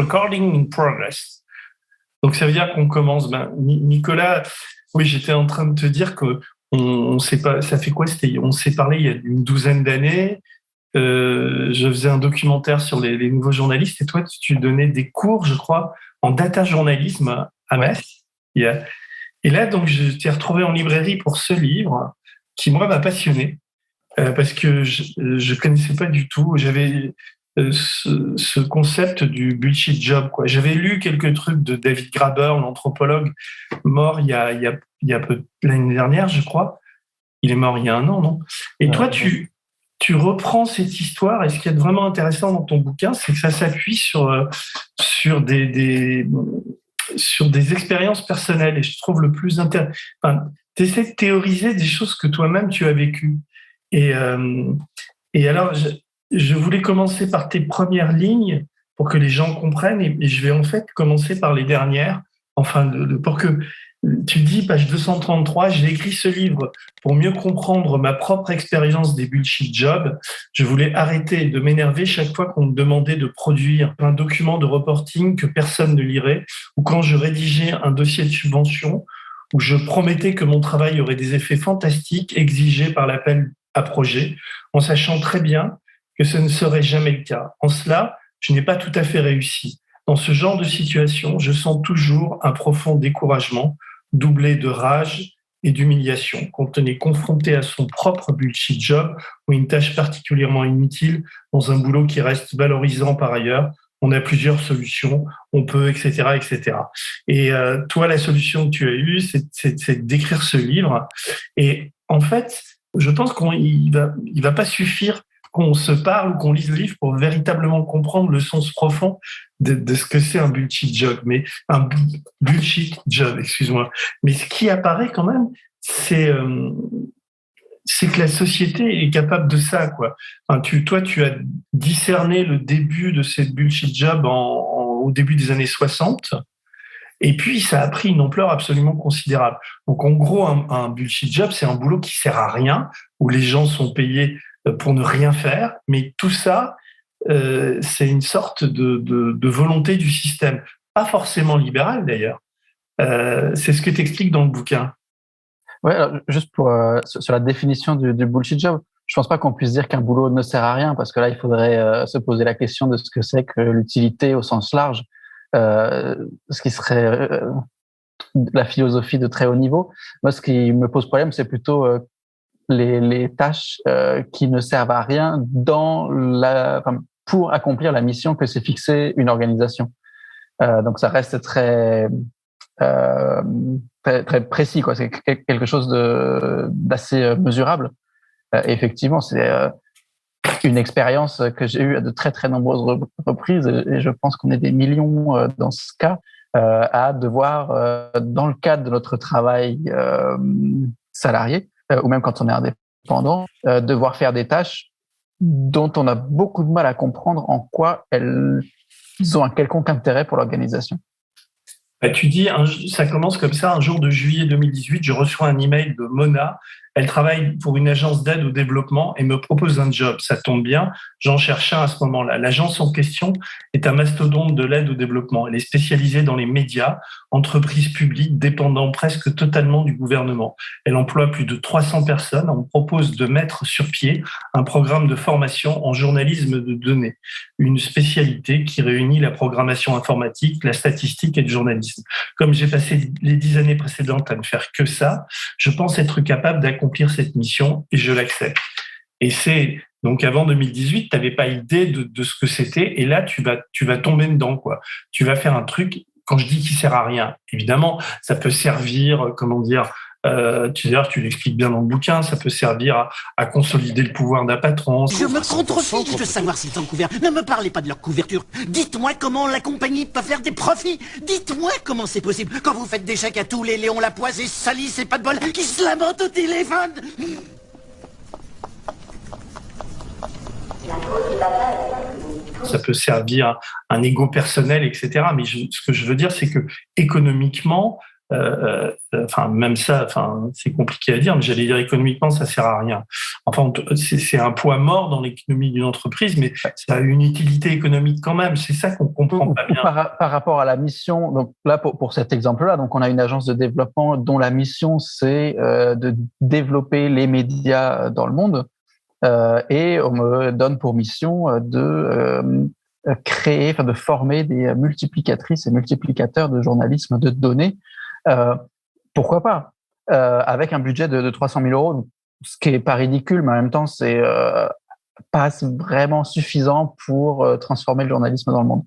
Recording in progress. Donc ça veut dire qu'on commence. Nicolas, oui, j'étais en train de te dire que on sait pas. Ça fait quoi? On s'est parlé il y a une douzaine d'années. Je faisais un documentaire sur les nouveaux journalistes et toi, tu donnais des cours, je crois, en data journalisme à Metz. Et là, donc, je t'ai retrouvé en librairie pour ce livre qui, moi, m'a passionné parce que je connaissais pas du tout. J'avais ce concept du bullshit job, quoi. J'avais lu quelques trucs de David Graeber, l'anthropologue, mort il y a l'année dernière, je crois. Il est mort il y a 1 an, non? Et toi, tu reprends cette histoire, et ce qui est vraiment intéressant dans ton bouquin, c'est que ça s'appuie sur des expériences personnelles. Et je trouve le plus intéressant. Enfin, tu essaies de théoriser des choses que toi-même tu as vécues. Et alors, je voulais commencer par tes premières lignes pour que les gens comprennent, et je vais en fait commencer par les dernières, pour que tu dis, page 233, j'ai écrit ce livre pour mieux comprendre ma propre expérience des bullshit jobs. Je voulais arrêter de m'énerver chaque fois qu'on me demandait de produire un document de reporting que personne ne lirait, ou quand je rédigeais un dossier de subvention, où je promettais que mon travail aurait des effets fantastiques exigés par l'appel à projet, en sachant très bien que ce ne serait jamais le cas. En cela, je n'ai pas tout à fait réussi. Dans ce genre de situation, je sens toujours un profond découragement, doublé de rage et d'humiliation, quand on est confronté à son propre bullshit job ou une tâche particulièrement inutile dans un boulot qui reste valorisant par ailleurs. On a plusieurs solutions, on peut, etc., etc. Et toi, la solution que tu as eue, c'est d'écrire ce livre. Et en fait, je pense qu'il va pas suffire qu'on se parle ou qu'on lise le livre pour véritablement comprendre le sens profond de ce que c'est un bullshit job. Mais un bullshit job, excuse-moi. Mais ce qui apparaît quand même, c'est que la société est capable de ça, quoi. Enfin, toi, tu as discerné le début de cette bullshit job au début des années 60. Et puis, ça a pris une ampleur absolument considérable. Donc, en gros, un bullshit job, c'est un boulot qui sert à rien, où les gens sont payés pour ne rien faire. Mais tout ça, c'est une sorte de volonté du système. Pas forcément libérale, d'ailleurs. C'est ce que tu expliques dans le bouquin. Ouais, alors, juste sur la définition du bullshit job, je pense pas qu'on puisse dire qu'un boulot ne sert à rien, parce que là, il faudrait se poser la question de ce que c'est que l'utilité au sens large, ce qui serait la philosophie de très haut niveau. Moi, ce qui me pose problème, c'est plutôt les tâches qui ne servent à rien pour accomplir la mission que s'est fixée une organisation. Donc, ça reste très très précis, quoi. C'est quelque chose d'assez mesurable. Et effectivement, c'est une expérience que j'ai eue à de très très nombreuses reprises, et je pense qu'on est des millions dans ce cas à devoir, dans le cadre de notre travail salarié, ou même quand on est indépendant, devoir faire des tâches dont on a beaucoup de mal à comprendre en quoi elles ont un quelconque intérêt pour l'organisation. Tu dis, ça commence comme ça, un jour de juillet 2018, je reçois un email de Mona. Elle travaille pour une agence d'aide au développement et me propose un job. Ça tombe bien, j'en cherche un à ce moment-là. L'agence en question est un mastodonte de l'aide au développement. Elle est spécialisée dans les médias, entreprises publiques dépendant presque totalement du gouvernement. Elle emploie plus de 300 personnes. On me propose de mettre sur pied un programme de formation en journalisme de données, une spécialité qui réunit la programmation informatique, la statistique et le journalisme. Comme j'ai passé les 10 années précédentes à ne faire que ça, je pense être capable d'accomplir cette mission et je l'accepte. Et c'est donc avant 2018, tu n'avais pas idée de ce que c'était, et là tu vas tomber dedans, quoi. Tu vas faire un truc. Quand je dis qu'il sert à rien, évidemment, ça peut servir, tu l'expliques bien dans le bouquin, ça peut servir à consolider le pouvoir d'un patron. Je me contrefiche de savoir s'ils sont couverts. Ne me parlez pas de leur couverture. Dites-moi comment la compagnie peut faire des profits. Dites-moi comment c'est possible quand vous faites des chèques à tous les Léon Lapoise et Salis et pas de bol qui se lamentent au téléphone. Ça peut servir un ego personnel, etc. Mais ce que je veux dire, c'est que économiquement, enfin même ça, enfin c'est compliqué à dire, mais j'allais dire économiquement ça sert à rien. Enfin c'est un poids mort dans l'économie d'une entreprise, mais ça a une utilité économique quand même. C'est ça qu'on comprend pas bien. Par rapport à la mission, donc là pour cet exemple-là, donc on a une agence de développement dont la mission c'est de développer les médias dans le monde, et on me donne pour mission de créer, enfin de former des multiplicatrices et multiplicateurs de journalisme de données. Pourquoi pas, avec un budget de 300 000 euros, ce qui est pas ridicule, mais en même temps c'est pas vraiment suffisant pour transformer le journalisme dans le monde.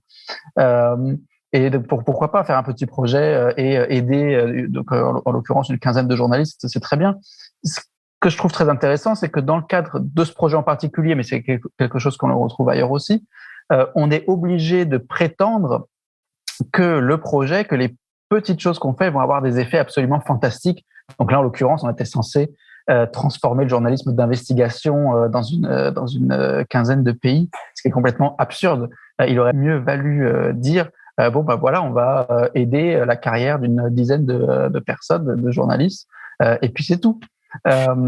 Et pourquoi pas faire un petit projet et aider, donc en l'occurrence une quinzaine de journalistes, c'est très bien. Ce que je trouve très intéressant, c'est que dans le cadre de ce projet en particulier, mais c'est quelque chose qu'on retrouve ailleurs aussi, on est obligé de prétendre que les petites choses qu'on fait vont avoir des effets absolument fantastiques. Donc là, en l'occurrence, on était censé transformer le journalisme d'investigation dans une quinzaine de pays, ce qui est complètement absurde. Il aurait mieux valu dire voilà, on va aider la carrière d'une dizaine de personnes, de journalistes, et puis c'est tout.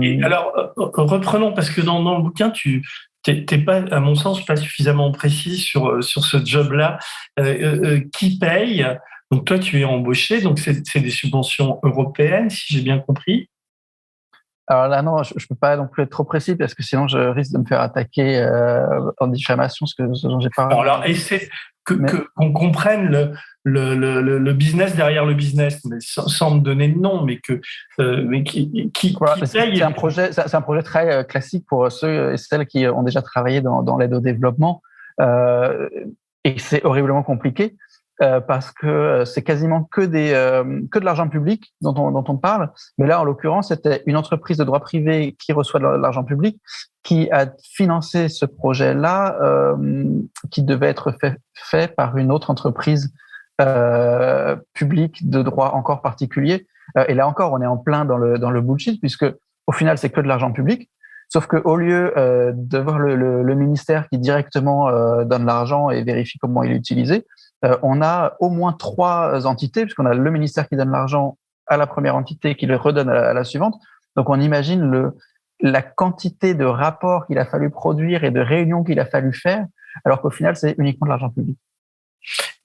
Et alors, reprenons, parce que dans le bouquin, tu n'es pas, à mon sens, pas suffisamment précis sur ce job-là. Qui paye? Donc toi, tu es embauché, donc c'est des subventions européennes, si j'ai bien compris. Alors là, non, je peux pas non plus être trop précis parce que sinon je risque de me faire attaquer en diffamation, ce dont j'ai pas. Alors, essaie qu'on comprenne le business derrière le business, mais sans me donner de nom, mais qui voilà, paye. C'est un projet très classique pour ceux et celles qui ont déjà travaillé dans l'aide au développement, et c'est horriblement compliqué. Parce que c'est quasiment que de l'argent public dont on parle. Mais là, en l'occurrence, c'était une entreprise de droit privé qui reçoit de l'argent public, qui a financé ce projet-là, qui devait être fait par une autre entreprise publique de droit encore particulier. Et là encore, on est en plein dans le bullshit, puisque au final, c'est que de l'argent public. Sauf que au lieu de voir le ministère qui directement donne l'argent et vérifie comment il est utilisé, on a au moins 3 entités, puisqu'on a le ministère qui donne l'argent à la première entité qui le redonne à la suivante. Donc on imagine la quantité de rapports qu'il a fallu produire et de réunions qu'il a fallu faire, alors qu'au final c'est uniquement de l'argent public.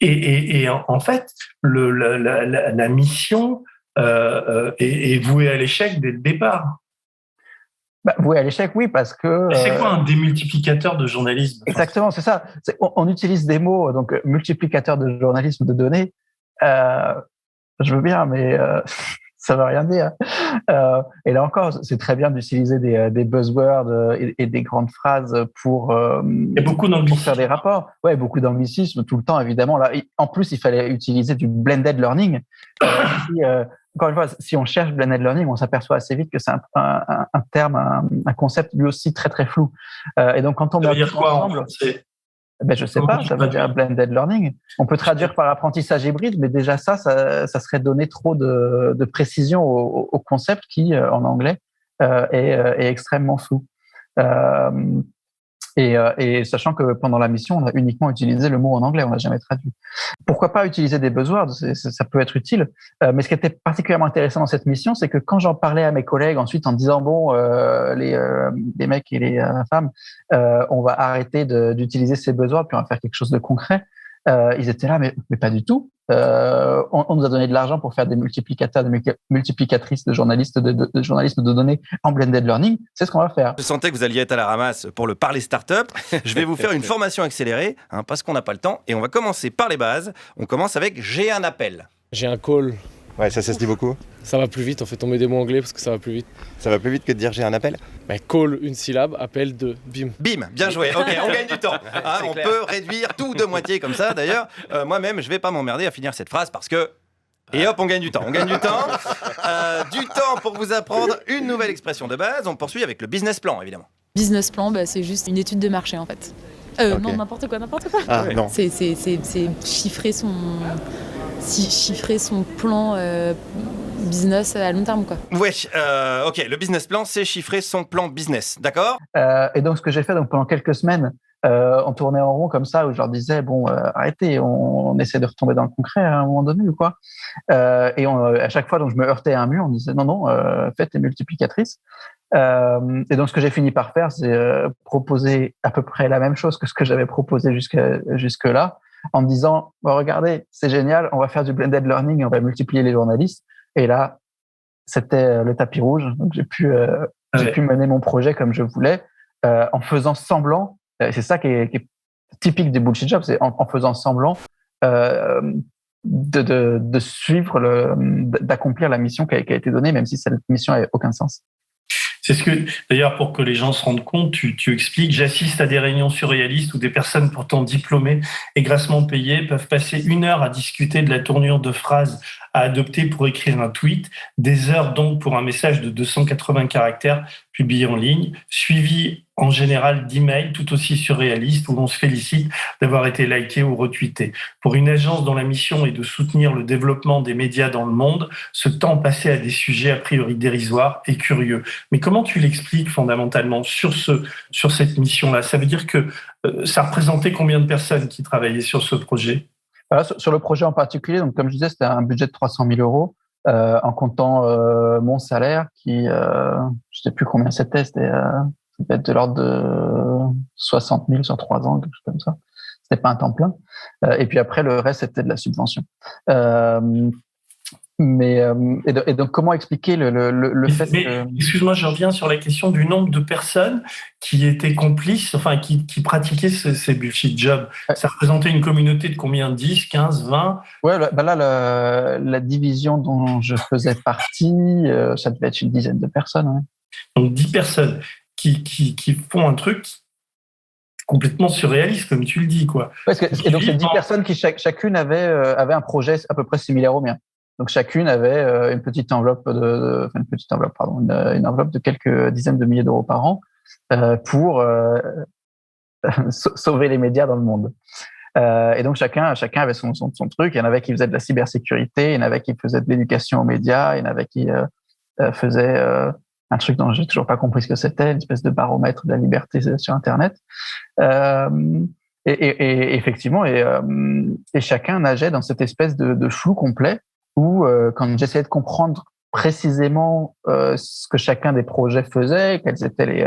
Et en fait, la mission est vouée à l'échec dès le départ. Voué à l'échec, oui, parce que... C'est quoi un démultiplicateur de journalisme? Exactement, c'est ça. On utilise des mots, donc multiplicateur de journalisme de données. Je veux bien, mais ça veut rien dire. Et là encore, c'est très bien d'utiliser des buzzwords et des grandes phrases pour faire des rapports. Ouais, beaucoup d'anglicisme tout le temps, évidemment. Là, en plus, il fallait utiliser du blended learning. Encore une fois, si on cherche blended learning, on s'aperçoit assez vite que c'est un terme, un concept lui aussi très très flou. Et donc quand on met tout ensemble, je sais pas, ça veut dire blended learning. On peut traduire par apprentissage hybride, mais déjà ça serait donner trop de précision au concept qui, en anglais, est extrêmement flou. Et sachant que pendant la mission, on a uniquement utilisé le mot en anglais, on l'a jamais traduit. Pourquoi pas utiliser des buzzwords? Ça peut être utile. Mais ce qui était particulièrement intéressant dans cette mission, c'est que quand j'en parlais à mes collègues ensuite en disant les mecs et les femmes, on va arrêter d'utiliser ces buzzwords puis on va faire quelque chose de concret. Ils étaient là, mais pas du tout. On nous a donné de l'argent pour faire des multiplicateurs, des multiplicatrices de journalisme de données en blended learning. C'est ce qu'on va faire. Je sentais que vous alliez être à la ramasse pour le parler start-up. Je vais vous faire une formation accélérée, parce qu'on n'a pas le temps. Et on va commencer par les bases. On commence avec j'ai un appel. J'ai un call. Ouais, ça se dit beaucoup. Ça va plus vite, on fait des mots anglais parce que ça va plus vite. Ça va plus vite que de dire j'ai un appel? Call, une syllabe, appel, 2, bim. Bim, bien joué, ok, on gagne du temps. On peut réduire tout de moitié comme ça. D'ailleurs, moi-même, je vais pas m'emmerder à finir cette phrase parce que... Et hop, on gagne du temps. Du temps pour vous apprendre une nouvelle expression de base. On poursuit avec le business plan, évidemment. Business plan, c'est juste une étude de marché, en fait. Okay. Non, n'importe quoi. Ah, non. C'est chiffrer son plan business à long terme, quoi. Ouais, ok. Le business plan, c'est chiffrer son plan business, d'accord? Et donc, ce que j'ai fait pendant quelques semaines, on tournait en rond comme ça, où je leur disais bon, arrêtez, on essaie de retomber dans le concret à un moment donné ou quoi. À chaque fois, donc je me heurtais à un mur, on me disait non, faites les multiplicatrices. Et donc ce que j'ai fini par faire, c'est proposer à peu près la même chose que ce que j'avais proposé jusque là, en me disant regardez, c'est génial, on va faire du blended learning, on va multiplier les journalistes. Et là, c'était le tapis rouge, donc j'ai pu mener mon projet comme je voulais, en faisant semblant. C'est ça qui est typique des bullshit jobs, c'est en faisant semblant de suivre d'accomplir la mission qui a été donnée, même si cette mission n'a aucun sens. C'est ce que, d'ailleurs, pour que les gens se rendent compte, tu expliques, j'assiste à des réunions surréalistes où des personnes pourtant diplômées et grassement payées peuvent passer 1 heure à discuter de la tournure de phrases à adopter pour écrire un tweet, des heures donc pour un message de 280 caractères publié en ligne, suivi en général d'emails tout aussi surréalistes où l'on se félicite d'avoir été liké ou retweeté. Pour une agence dont la mission est de soutenir le développement des médias dans le monde, ce temps passé à des sujets a priori dérisoires est curieux. Mais comment tu l'expliques fondamentalement sur cette mission-là? Ça veut dire que ça représentait combien de personnes qui travaillaient sur ce projet? Voilà, sur le projet en particulier, donc comme je disais, c'était un budget de 300 000 euros, en comptant mon salaire qui, je sais plus combien c'était ça peut être de l'ordre de 60 000 sur 3 ans, quelque chose comme ça. C'était pas un temps plein. Et puis après, le reste, c'était de la subvention. Et donc, comment expliquer le fait que... Excuse-moi, je reviens sur la question du nombre de personnes qui étaient complices, enfin, qui pratiquaient ces bullshit jobs. Ça représentait une communauté de combien? 10, 15, 20? Ouais, là, la division dont je faisais partie, ça devait être une dizaine de personnes. Ouais. Donc, 10 personnes qui font un truc complètement surréaliste, comme tu le dis, quoi. Et donc, c'est 10 personnes qui chacune avait un projet à peu près similaire au mien. Donc, chacune avait une enveloppe de quelques dizaines de milliers d'euros par an pour sauver les médias dans le monde. Et donc, chacun avait son truc. Il y en avait qui faisaient de la cybersécurité, il y en avait qui faisaient de l'éducation aux médias, il y en avait qui faisaient un truc dont j'ai toujours pas compris ce que c'était, une espèce de baromètre de la liberté sur Internet. Et effectivement, et chacun nageait dans cette espèce de flou complet où, quand j'essayais de comprendre précisément ce que chacun des projets faisait, quels étaient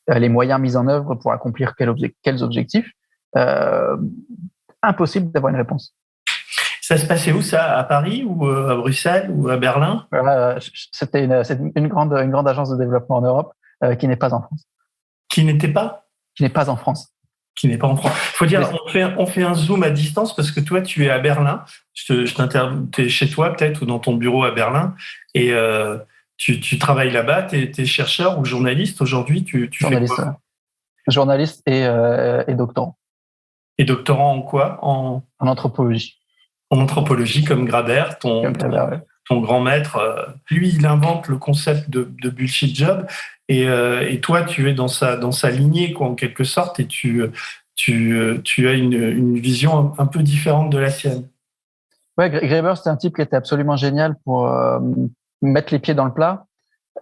les moyens mis en œuvre pour accomplir quels objectifs, impossible d'avoir une réponse. Ça se passait où, ça? À Paris ou à Bruxelles ou à Berlin? C'était une grande agence de développement en Europe qui n'est pas en France. Qui n'était pas? Qui n'est pas en France. Qui n'est pas en France. Il faut dire, on fait un zoom à distance parce que toi, tu es à Berlin. Tu es chez toi peut-être ou dans ton bureau à Berlin et tu travailles là-bas. Tu es chercheur ou journaliste aujourd'hui. Tu journaliste, fais quoi? Journaliste et doctorant. Et doctorant en quoi? En anthropologie. En anthropoሎgie, comme Graeber, ton grand maître. Lui, il invente le concept de bullshit job. Et toi, tu es dans sa lignée, quoi, en quelque sorte, et tu as une vision un peu différente de la sienne. Ouais, Graeber, c'était un type qui était absolument génial pour mettre les pieds dans le plat.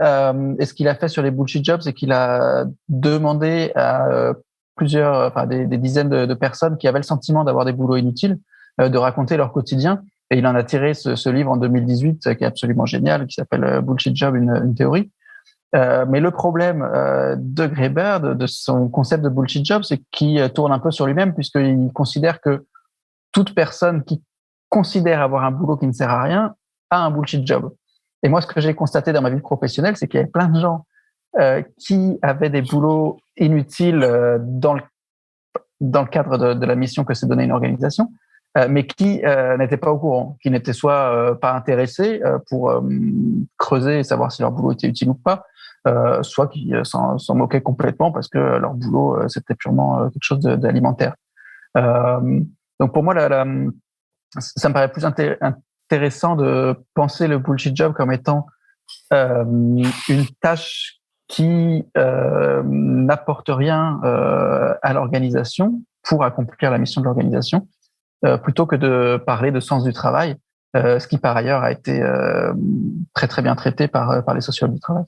Et ce qu'il a fait sur les bullshit jobs, c'est qu'il a demandé à des dizaines de personnes qui avaient le sentiment d'avoir des boulots inutiles, de raconter leur quotidien. Et il en a tiré ce livre en 2018 qui est absolument génial, qui s'appelle Bullshit Job, une théorie. Mais le problème de Graeber, de son concept de bullshit job, c'est qu'il tourne un peu sur lui-même, puisqu'il considère que toute personne qui considère avoir un boulot qui ne sert à rien a un bullshit job. Et moi, ce que j'ai constaté dans ma vie professionnelle, c'est qu'il y avait plein de gens qui avaient des boulots inutiles dans le cadre de la mission que s'est donnée une organisation, mais qui n'étaient pas au courant, qui n'étaient soit pas intéressés pour creuser et savoir si leur boulot était utile ou pas, soit qui s'en moquaient complètement parce que leur boulot, c'était purement quelque chose d'alimentaire. Donc pour moi, ça me paraît plus intéressant de penser le bullshit job comme étant une tâche qui n'apporte rien à l'organisation pour accomplir la mission de l'organisation, plutôt que de parler de sens du travail, ce qui par ailleurs a été très très bien traité par les sociologues du travail.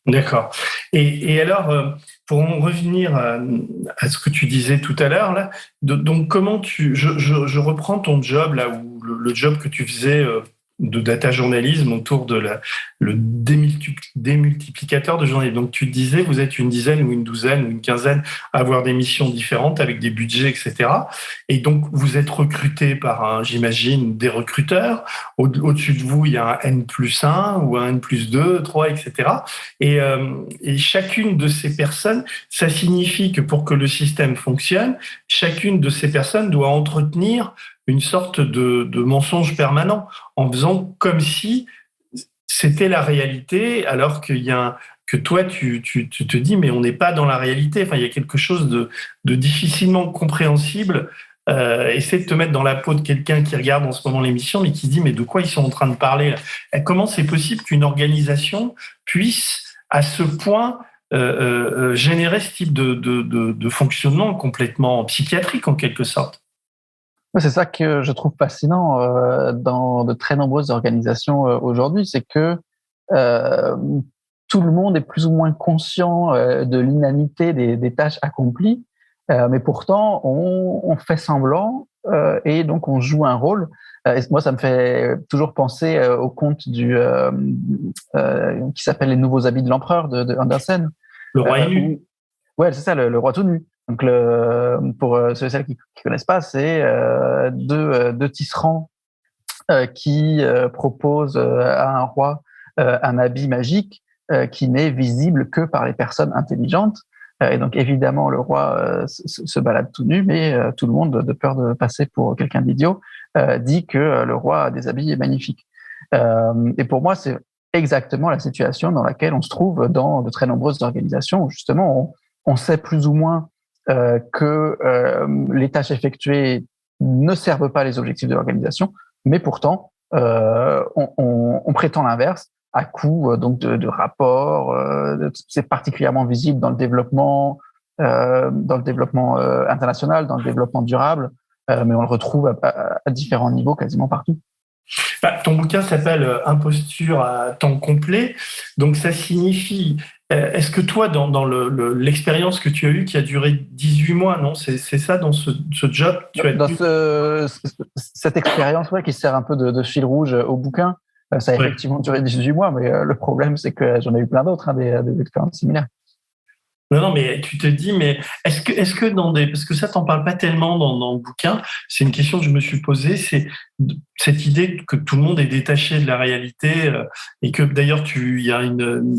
D'accord. Et alors, pour en revenir à ce que tu disais tout à l'heure, là, donc comment je reprends ton job là, ou le job que tu faisais de data journalisme autour de le démultiplicateur de journalisme. Donc tu disais, vous êtes une dizaine ou une douzaine ou une quinzaine à avoir des missions différentes avec des budgets, etc. Et donc vous êtes recruté par j'imagine, des recruteurs. Au-dessus de vous, il y a un N+1 ou un N+2, 3, etc. Et chacune de ces personnes, ça signifie que pour que le système fonctionne, chacune de ces personnes doit entretenir une sorte de mensonge permanent en faisant comme si c'était la réalité, alors que toi, tu te dis, mais on n'est pas dans la réalité. Enfin, il y a quelque chose de difficilement compréhensible. Essaie de te mettre dans la peau de quelqu'un qui regarde en ce moment l'émission, mais qui se dit, mais de quoi ils sont en train de parler là ? Comment c'est possible qu'une organisation puisse, à ce point, générer ce type de fonctionnement complètement psychiatrique, en quelque sorte ? C'est ça que je trouve fascinant dans de très nombreuses organisations aujourd'hui, c'est que tout le monde est plus ou moins conscient de l'inanité des tâches accomplies, mais pourtant on fait semblant et donc on joue un rôle. Et moi, ça me fait toujours penser au conte qui s'appelle Les Nouveaux Habits de l'Empereur de Andersen. Le roi nu. Ouais, c'est ça, le roi tout nu. Donc, pour ceux et celles qui connaissent pas, c'est deux tisserands qui proposent à un roi un habit magique qui n'est visible que par les personnes intelligentes. Et donc, évidemment, le roi se balade tout nu, mais tout le monde, de peur de passer pour quelqu'un d'idiot, dit que le roi a des habits magnifiques. Et pour moi, c'est exactement la situation dans laquelle on se trouve dans de très nombreuses organisations où justement on sait plus ou moins que les tâches effectuées ne servent pas les objectifs de l'organisation, mais pourtant on prétend l'inverse à coup donc de rapports. C'est particulièrement visible dans le développement international, dans le développement durable, mais on le retrouve à différents niveaux quasiment partout. Ton bouquin s'appelle Imposture à temps complet, donc ça signifie. Est-ce que toi, dans l'expérience que tu as eue, qui a duré 18 mois, non ? C'est ça, dans ce job tu as cette expérience qui sert un peu de fil rouge au bouquin, ça a effectivement duré 18 mois, mais le problème, c'est que j'en ai eu plein d'autres, des expériences similaires. Non, mais tu te dis, mais est-ce que parce que ça t'en parle pas tellement dans le bouquin, c'est une question que je me suis posée, c'est cette idée que tout le monde est détaché de la réalité et que d'ailleurs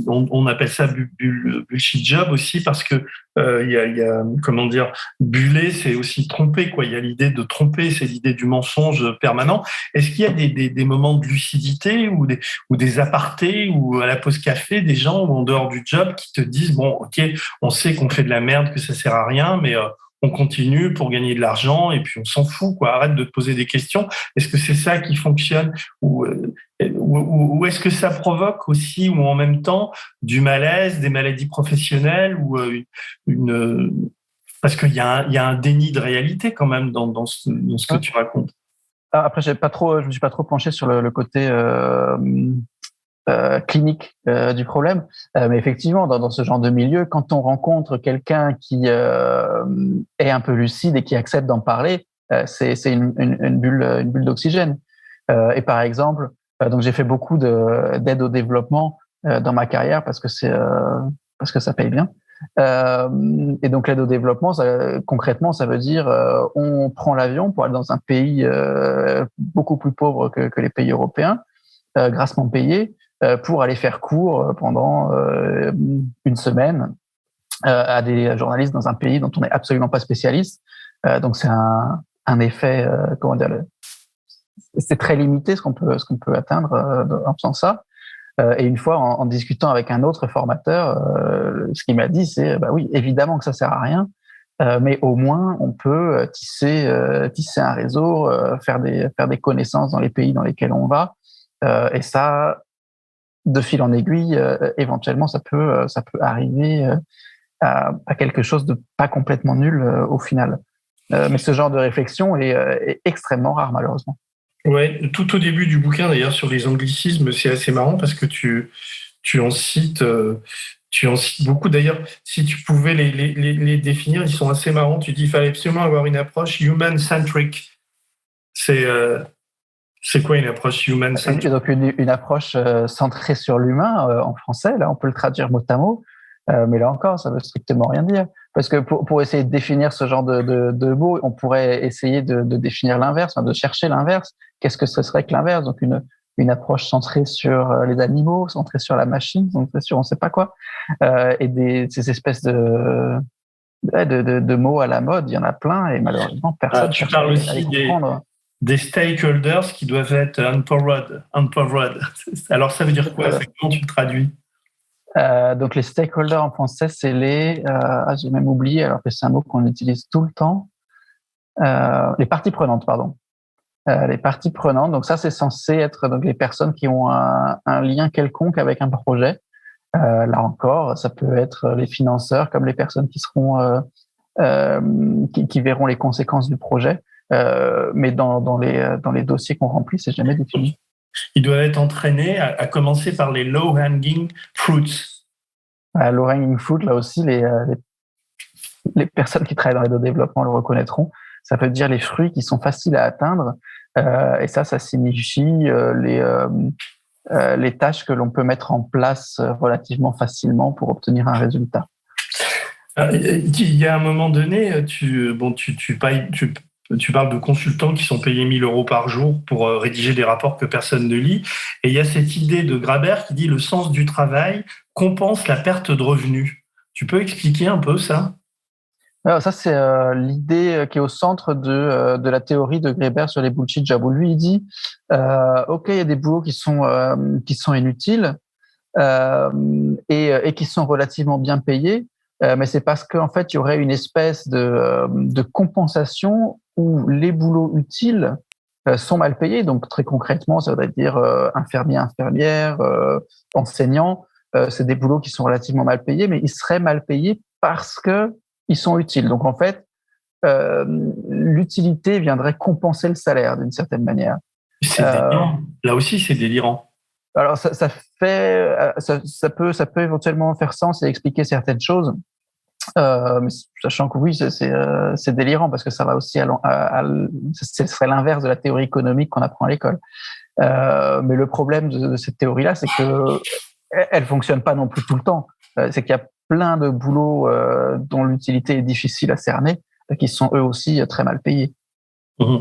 on appelle ça bullshit job aussi parce que il y a comment dire, buller, c'est aussi tromper quoi. Il y a l'idée de tromper, c'est l'idée du mensonge permanent. Est-ce qu'il y a des moments de lucidité ou des apartés ou à la pause café des gens ou en dehors du job qui te disent bon, ok, on sait qu'on fait de la merde, que ça sert à rien, mais on continue pour gagner de l'argent et puis on s'en fout quoi. Arrête de te poser des questions. Est-ce que c'est ça qui fonctionne ou est-ce que ça provoque aussi ou en même temps du malaise, des maladies professionnelles ou parce qu'il y a un déni de réalité quand même dans ce que tu racontes. Après, je me suis pas trop penché sur le côté clinique du problème, mais effectivement dans ce genre de milieu, quand on rencontre quelqu'un qui est un peu lucide et qui accepte d'en parler, c'est une bulle d'oxygène. Et par exemple, donc j'ai fait beaucoup d'aide au développement dans ma carrière parce que ça paye bien. Et donc l'aide au développement, concrètement, ça veut dire on prend l'avion pour aller dans un pays beaucoup plus pauvre que les pays européens, grassement payé, pour aller faire cours pendant une semaine à des journalistes dans un pays dont on n'est absolument pas spécialiste. Donc c'est un effet, comment dire, c'est très limité ce qu'on peut atteindre en faisant ça. Et une fois, en discutant avec un autre formateur, ce qu'il m'a dit, c'est bah oui, évidemment que ça sert à rien, mais au moins on peut tisser un réseau, faire des connaissances dans les pays dans lesquels on va, et ça, de fil en aiguille, éventuellement, ça peut arriver à quelque chose de pas complètement nul au final. Mais ce genre de réflexion est extrêmement rare, malheureusement. Ouais, tout au début du bouquin, d'ailleurs, sur les anglicismes, c'est assez marrant parce que tu tu en cites beaucoup. D'ailleurs, si tu pouvais les définir, ils sont assez marrants. Tu dis qu'il fallait absolument avoir une approche human-centric. C'est quoi une approche human-centric? Donc une approche centrée sur l'humain en français, là on peut le traduire mot à mot, mais là encore ça veut strictement rien dire. Parce que pour essayer de définir ce genre de mots, on pourrait essayer de définir l'inverse, de chercher l'inverse. Qu'est-ce que ce serait que l'inverse? Donc une approche centrée sur les animaux, centrée sur la machine, centrée sur on sait pas quoi, et ces espèces de mots à la mode, il y en a plein et malheureusement personne tu cherche parles à aussi les comprendre. Des stakeholders qui doivent être empowered. Alors ça veut dire quoi? Comment tu le traduis? Donc les stakeholders en français, c'est j'ai même oublié alors que c'est un mot qu'on utilise tout le temps. Les parties prenantes, pardon. Les parties prenantes. Donc ça, c'est censé être donc les personnes qui ont un lien quelconque avec un projet. Là encore, ça peut être les financeurs comme les personnes qui seront qui verront les conséquences du projet. Mais dans les dossiers qu'on remplit, c'est jamais défini. Ils doivent être entraînés à commencer par les low-hanging fruits. Low-hanging fruit, là aussi, les personnes qui travaillent dans le développement le reconnaîtront. Ça veut dire les fruits qui sont faciles à atteindre. Et ça signifie les tâches que l'on peut mettre en place relativement facilement pour obtenir un résultat. Il y a un moment donné, tu parles de consultants qui sont payés 1 000 € par jour pour rédiger des rapports que personne ne lit. Et il y a cette idée de Graeber qui dit le sens du travail compense la perte de revenus. Tu peux expliquer un peu ça? Alors ça, c'est l'idée qui est au centre de la théorie de Graeber sur les bullshit jobs, où lui, il dit OK, il y a des boulots qui sont inutiles et qui sont relativement bien payés, mais c'est parce qu'en fait, il y aurait une espèce de compensation où les boulots utiles sont mal payés. Donc, très concrètement, ça voudrait dire infirmier, infirmière, enseignant. C'est des boulots qui sont relativement mal payés, mais ils seraient mal payés parce que ils sont utiles. Donc, en fait, l'utilité viendrait compenser le salaire d'une certaine manière. C'est délirant. Là aussi, c'est délirant. Alors, ça peut éventuellement faire sens et expliquer certaines choses. Mais sachant que oui, c'est délirant parce que ça va aussi ce serait l'inverse de la théorie économique qu'on apprend à l'école. Mais le problème de cette théorie-là, c'est que elle fonctionne pas non plus tout le temps. C'est qu'il y a plein de boulots dont l'utilité est difficile à cerner, qui sont eux aussi très mal payés. Mmh.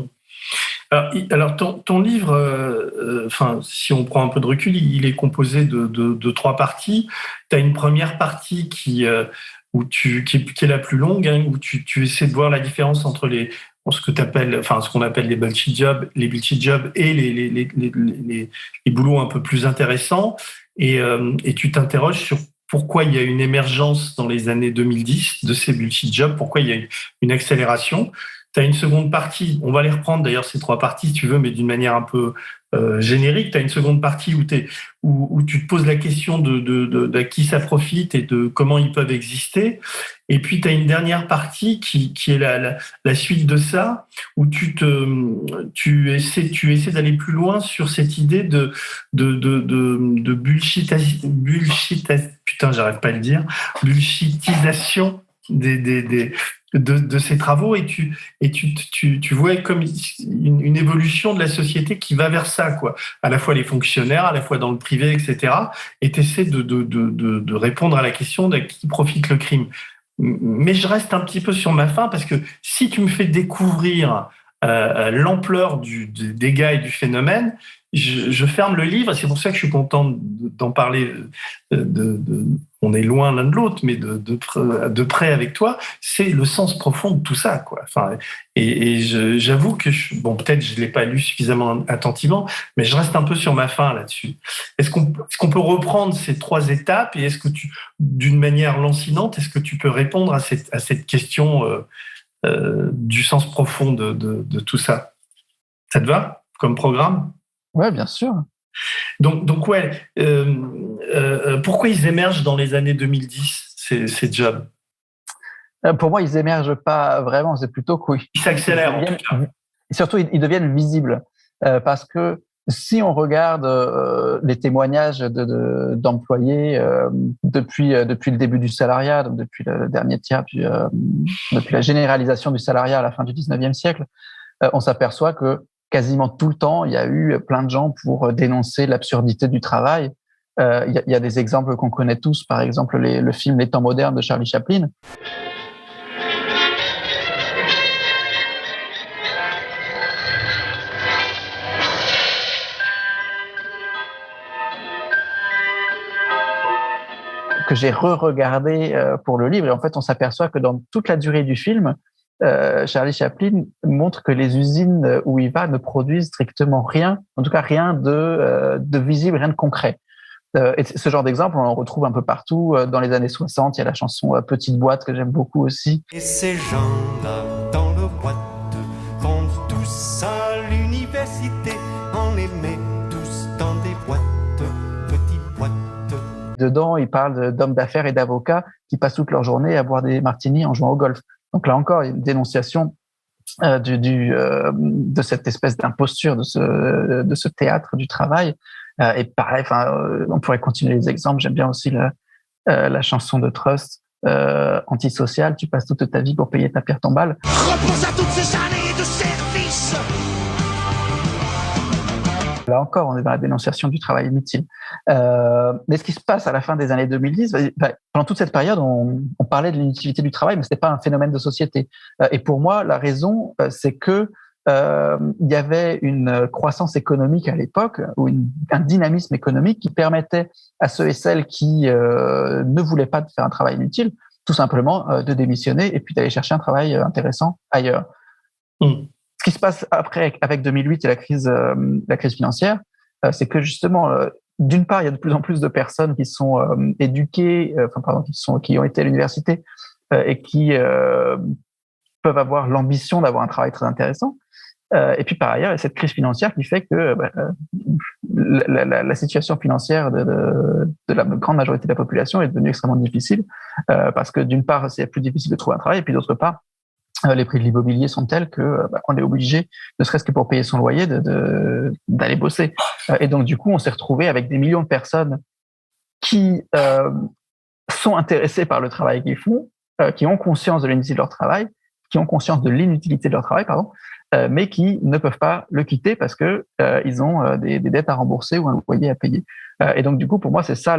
Alors ton livre, si on prend un peu de recul, il est composé de 3 parties. Tu as une première partie qui est la plus longue, hein, où tu essaies de voir la différence entre ce qu'on appelle les bullshit jobs et les boulots un peu plus intéressants. Et tu t'interroges sur pourquoi il y a une émergence dans les années 2010 de ces bullshit jobs, pourquoi il y a une accélération. Tu as une seconde partie, on va les reprendre d'ailleurs ces 3 parties si tu veux, mais d'une manière un peu générique. Tu as une seconde partie où tu te poses la question de qui ça profite et de comment ils peuvent exister. Et puis tu as une dernière partie qui est la suite de ça, où tu essaies d'aller plus loin sur cette idée de bullshitisation de ces travaux, et tu vois comme une évolution de la société qui va vers ça, quoi. À la fois les fonctionnaires, à la fois dans le privé, etc. Et tu essaies de répondre à la question de qui profite le crime. Mais je reste un petit peu sur ma faim, parce que si tu me fais découvrir l'ampleur des dégâts et du phénomène, je ferme le livre. C'est pour ça que je suis content d'en parler. On est loin l'un de l'autre, mais de près avec toi. C'est le sens profond de tout ça, quoi. Enfin, et j'avoue que peut-être je l'ai pas lu suffisamment attentivement, mais je reste un peu sur ma faim là-dessus. Est-ce qu'on peut reprendre ces 3 étapes, et est-ce que d'une manière lancinante, est-ce que tu peux répondre à cette question du sens profond de tout ça? Ça te va comme programme? Ouais, bien sûr. Donc ouais, pourquoi ils émergent dans les années 2010, ces jobs? Pour moi, ils émergent pas vraiment, c'est plutôt qu'ils s'accélèrent. Surtout, ils deviennent visibles parce que si on regarde les témoignages d'employés depuis le début du salariat, donc depuis le dernier tiers, depuis la généralisation du salariat à la fin du 19e siècle, on s'aperçoit que quasiment tout le temps, il y a eu plein de gens pour dénoncer l'absurdité du travail. Il y a des exemples qu'on connaît tous, par exemple le film Les temps modernes de Charlie Chaplin. Que j'ai re-regardé pour le livre. Et en fait, on s'aperçoit que dans toute la durée du film, Charlie Chaplin montre que les usines où il va ne produisent strictement rien, en tout cas rien de visible, rien de concret. Et ce genre d'exemple, on en retrouve un peu partout. Dans les années 60, il y a la chanson Petite boîte que j'aime beaucoup aussi. Et ces gens-là dans le boîte vont tous à l'université, on les met tous dans des boîtes, petites boîtes. Dedans, il parle d'hommes d'affaires et d'avocats qui passent toute leur journée à boire des martinis en jouant au golf. Donc là encore, il y a une dénonciation de cette espèce d'imposture, de ce théâtre du travail. Et pareil, on pourrait continuer les exemples. J'aime bien aussi la chanson de Trust, antisocial, tu passes toute ta vie pour payer ta pierre tombale. Repose à toutes ces années de service. Là encore, on est dans la dénonciation du travail inutile. Mais ce qui se passe à la fin des années 2010, pendant toute cette période, on parlait de l'inutilité du travail, mais ce n'était pas un phénomène de société. Et pour moi, la raison, c'est que il y avait une croissance économique à l'époque, ou un dynamisme économique qui permettait à ceux et celles qui ne voulaient pas faire un travail inutile, tout simplement de démissionner et puis d'aller chercher un travail intéressant ailleurs. Ce qui se passe après, avec 2008 et la crise financière, c'est que justement, d'une part, il y a de plus en plus de personnes qui sont éduquées, qui ont été à l'université et qui peuvent avoir l'ambition d'avoir un travail très intéressant. Et puis par ailleurs, il y a cette crise financière qui fait que la situation financière de la grande majorité de la population est devenue extrêmement difficile parce que d'une part, c'est plus difficile de trouver un travail, et puis d'autre part, les prix de l'immobilier sont tels que on est obligé, ne serait-ce que pour payer son loyer, d'aller bosser. Et donc du coup, on s'est retrouvé avec des millions de personnes qui sont intéressées par le travail qu'ils font, qui ont conscience de l'inutilité de leur travail, mais qui ne peuvent pas le quitter parce que ils ont des dettes à rembourser ou un loyer à payer. Et donc du coup, pour moi, c'est ça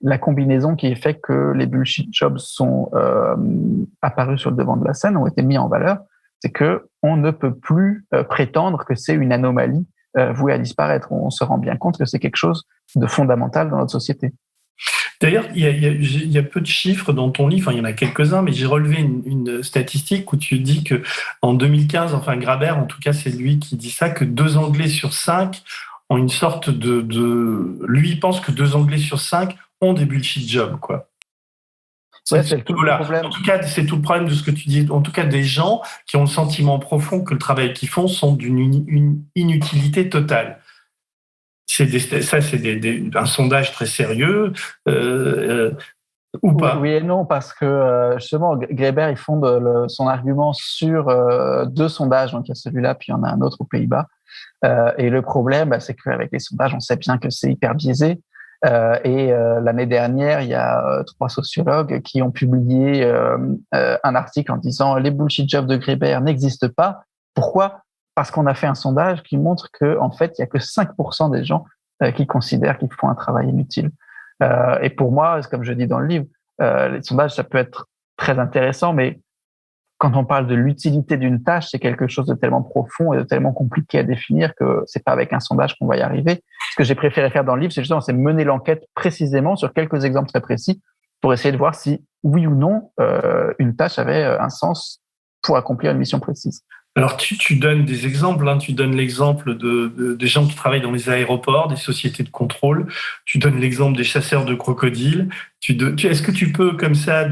la combinaison qui fait que les bullshit jobs sont apparus sur le devant de la scène, ont été mis en valeur. C'est que on ne peut plus prétendre que c'est une anomalie vouée à disparaître. On se rend bien compte que c'est quelque chose de fondamental dans notre société. D'ailleurs, il y a peu de chiffres dans ton livre, il y en a quelques-uns, mais j'ai relevé une statistique où tu dis que en 2015, Graeber, en tout cas c'est lui qui dit ça, que 2 Anglais sur 5 ont une sorte lui, il pense que 2 Anglais sur 5 ont des bullshit jobs, quoi. Ouais, c'est tout le problème. En tout cas, c'est tout le problème de ce que tu dis. En tout cas, des gens qui ont le sentiment profond que le travail qu'ils font sont d'une inutilité totale. C'est un sondage très sérieux ou pas? Oui et non, parce que justement, Graeber, il fonde son argument sur 2 sondages. Donc, il y a celui-là, puis il y en a un autre aux Pays-Bas. Et le problème, c'est qu'avec les sondages, on sait bien que c'est hyper biaisé. L'année dernière, il y a 3 sociologues qui ont publié un article en disant « Les bullshit jobs de Graeber n'existent pas ». Pourquoi ? Parce qu'on a fait un sondage qui montre qu'en fait, il n'y a que 5% des gens qui considèrent qu'ils font un travail inutile. Et pour moi, comme je dis dans le livre, les sondages, ça peut être très intéressant, mais quand on parle de l'utilité d'une tâche, c'est quelque chose de tellement profond et de tellement compliqué à définir que c'est pas avec un sondage qu'on va y arriver. Ce que j'ai préféré faire dans le livre, c'est mener l'enquête précisément sur quelques exemples très précis pour essayer de voir si, oui ou non, une tâche avait un sens pour accomplir une mission précise. Alors, tu donnes des exemples, tu donnes l'exemple des gens qui travaillent dans les aéroports, des sociétés de contrôle, tu donnes l'exemple des chasseurs de crocodiles. Est-ce que tu peux, comme ça,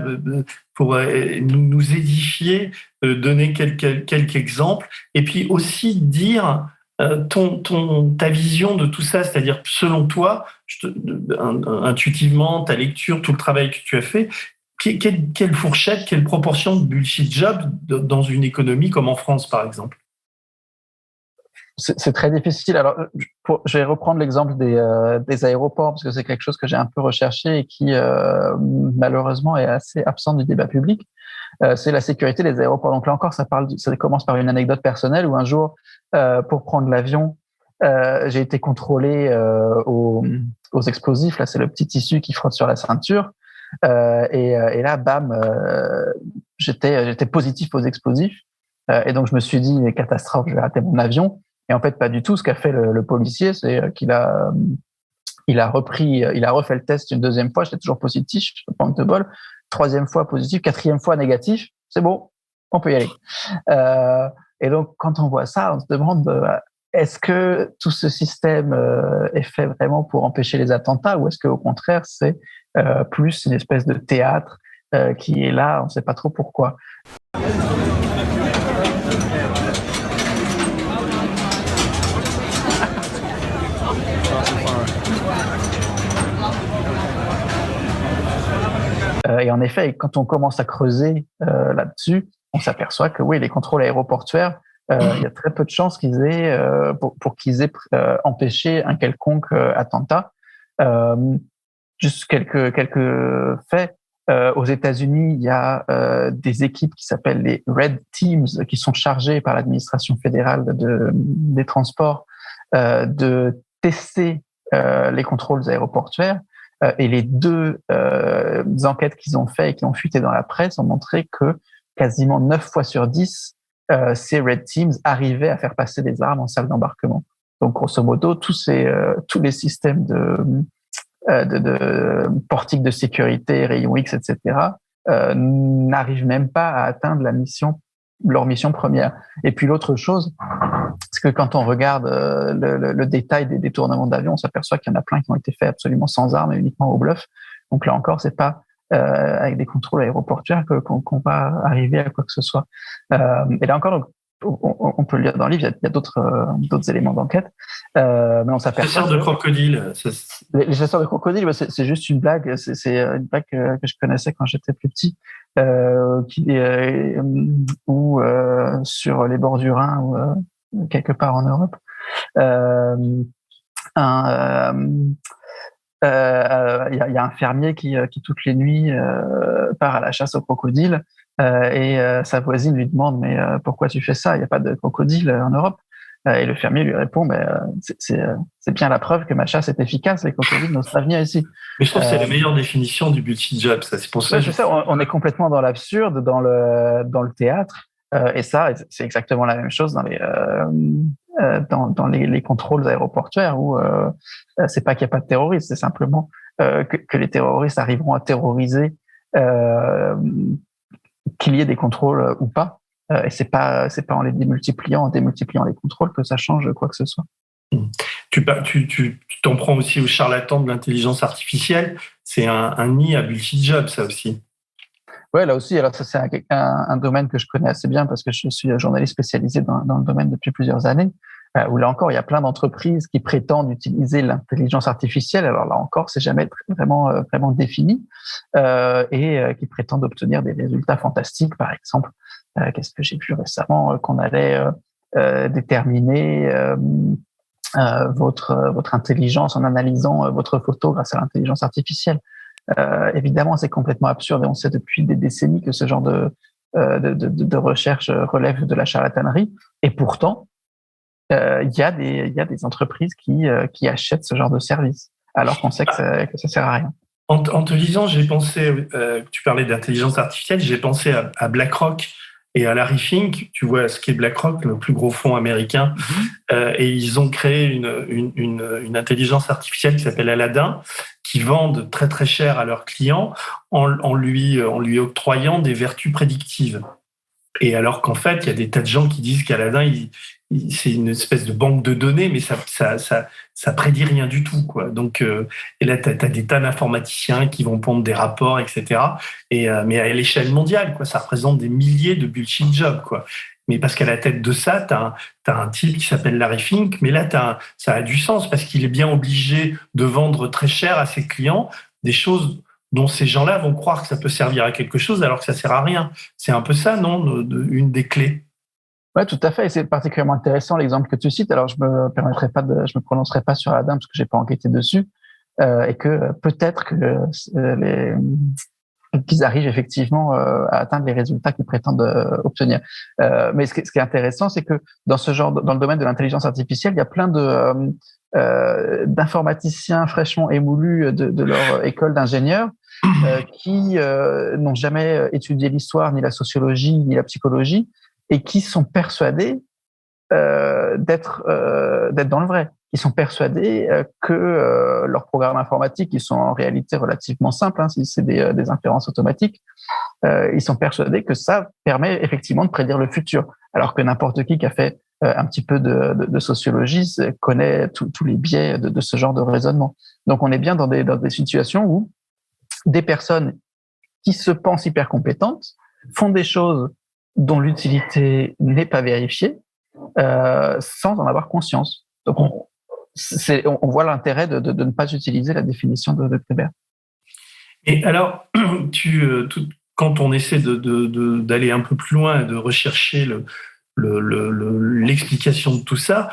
pour nous édifier, donner quelques exemples, et puis aussi dire ta vision de tout ça, c'est-à-dire, selon toi, intuitivement, ta lecture, tout le travail que tu as fait, quelle fourchette, quelle proportion de bullshit job dans une économie comme en France, par exemple? C'est très difficile. Alors, je vais reprendre l'exemple des aéroports parce que c'est quelque chose que j'ai un peu recherché et qui malheureusement est assez absent du débat public. C'est la sécurité des aéroports. Donc là encore, ça commence par une anecdote personnelle où un jour, pour prendre l'avion, j'ai été contrôlé aux explosifs. Là, c'est le petit tissu qui frotte sur la ceinture. Et là, bam, j'étais positif aux explosifs. Et donc, je me suis dit, catastrophe, je vais rater mon avion. Et en fait, pas du tout. Ce qu'a fait le policier, c'est qu'il il a refait le test une deuxième fois. J'étais toujours positif, je manque de bol. Troisième fois positif, quatrième fois négatif. C'est bon, on peut y aller. Et donc, quand on voit ça, on se demande, est-ce que tout ce système est fait vraiment pour empêcher les attentats ou est-ce qu'au contraire, c'est plus une espèce de théâtre qui est là, on ne sait pas trop pourquoi. Et en effet, quand on commence à creuser là-dessus, on s'aperçoit que oui, les contrôles aéroportuaires, il y a très peu de chances qu'ils aient pour qu'ils aient empêché un quelconque attentat. Juste quelques faits. Aux États-Unis, il y a des équipes qui s'appellent les Red Teams, qui sont chargées par l'administration fédérale des transports de tester les contrôles aéroportuaires. Et les deux enquêtes qu'ils ont fait et qui ont fuité dans la presse ont montré que quasiment 9 fois sur 10, ces Red Teams arrivaient à faire passer des armes en salle d'embarquement. Donc, grosso modo, tous les systèmes de portiques de sécurité, rayons X, etc., n'arrivent même pas à atteindre leur mission première. Et puis l'autre chose, c'est que quand on regarde le détail des détournements d'avions, on s'aperçoit qu'il y en a plein qui ont été faits absolument sans armes et uniquement au bluff. Donc là encore, c'est pas avec des contrôles aéroportuaires qu'on va arriver à quoi que ce soit. Et là encore, on peut le lire dans le livre, il y a d'autres éléments d'enquête. Mais on s'aperçoit. Les chasseurs de crocodiles. Les chasseurs de crocodiles, c'est juste une blague. C'est une blague que je connaissais quand j'étais plus petit, ou sur les bords du Rhin ou quelque part en Europe. Il y a un fermier qui toutes les nuits part à la chasse aux crocodiles et sa voisine lui demande mais pourquoi tu fais ça? Il n'y a pas de crocodile en Europe. Et le fermier lui répond c'est bien la preuve que ma chasse est efficace, les crocodiles n'osent pas venir ici. Mais je trouve que c'est la meilleure définition du bullshit job. Ça, c'est pour ça. On est complètement dans l'absurde, dans le théâtre. Et ça, c'est exactement la même chose dans les contrôles aéroportuaires où c'est pas qu'il n'y a pas de terroristes, c'est simplement que les terroristes arriveront à terroriser qu'il y ait des contrôles ou pas. Et c'est pas en démultipliant les contrôles que ça change quoi que ce soit. Tu t'en prends aussi aux charlatans de l'intelligence artificielle. C'est un nid à bullshit job, ça aussi. Ouais, là aussi, alors ça c'est un domaine que je connais assez bien parce que je suis journaliste spécialisé dans le domaine depuis plusieurs années. Où là encore, il y a plein d'entreprises qui prétendent utiliser l'intelligence artificielle. Alors là encore, c'est jamais vraiment défini et qui prétendent obtenir des résultats fantastiques. Par exemple, qu'est-ce que j'ai vu récemment qu'on allait déterminer votre intelligence en analysant votre photo grâce à l'intelligence artificielle. Évidemment, c'est complètement absurde et on sait depuis des décennies que ce genre de recherche relève de la charlatanerie. Et pourtant, il y a des entreprises qui achètent ce genre de service, alors qu'on sait que ça sert à rien. En te lisant, j'ai pensé, tu parlais d'intelligence artificielle, j'ai pensé à BlackRock et à Larry Fink. Tu vois ce qu'est BlackRock, le plus gros fonds américain, et ils ont créé une intelligence artificielle qui s'appelle Aladdin, qui vendent très très cher à leurs clients en lui octroyant des vertus prédictives. Et alors qu'en fait, il y a des tas de gens qui disent qu'Aladin, c'est une espèce de banque de données, mais ça prédit rien du tout, quoi. Donc, et là, t'as des tas d'informaticiens qui vont pondre des rapports, etc. Mais à l'échelle mondiale, quoi, ça représente des milliers de bullshit jobs, quoi. Mais parce qu'à la tête de ça, t'as un type qui s'appelle Larry Fink, mais là, ça a du sens parce qu'il est bien obligé de vendre très cher à ses clients des choses dont ces gens-là vont croire que ça peut servir à quelque chose alors que ça sert à rien. C'est un peu ça, non, une des clés. Ouais, tout à fait. Et c'est particulièrement intéressant l'exemple que tu cites. Alors, je me prononcerai pas sur Adam parce que j'ai pas enquêté dessus, et que peut-être que qu'ils arrivent effectivement à atteindre les résultats qu'ils prétendent obtenir. Mais ce qui est intéressant, c'est que dans le domaine de l'intelligence artificielle, il y a plein d'informaticiens fraîchement émoulus de leur école d'ingénieurs qui n'ont jamais étudié l'histoire, ni la sociologie, ni la psychologie, et qui sont persuadés d'être dans le vrai. Ils sont persuadés que leurs programmes informatiques, qui sont en réalité relativement simples, si c'est des inférences automatiques, ils sont persuadés que ça permet effectivement de prédire le futur, alors que n'importe qui a fait un petit peu de sociologie connaît tous les biais de ce genre de raisonnement. Donc on est bien dans des situations où des personnes qui se pensent hyper compétentes font des choses dont l'utilité n'est pas vérifiée, sans en avoir conscience. Donc, on voit l'intérêt de ne pas utiliser la définition de Kleber. Et alors, quand on essaie d'aller un peu loin et de rechercher l'explication de tout ça,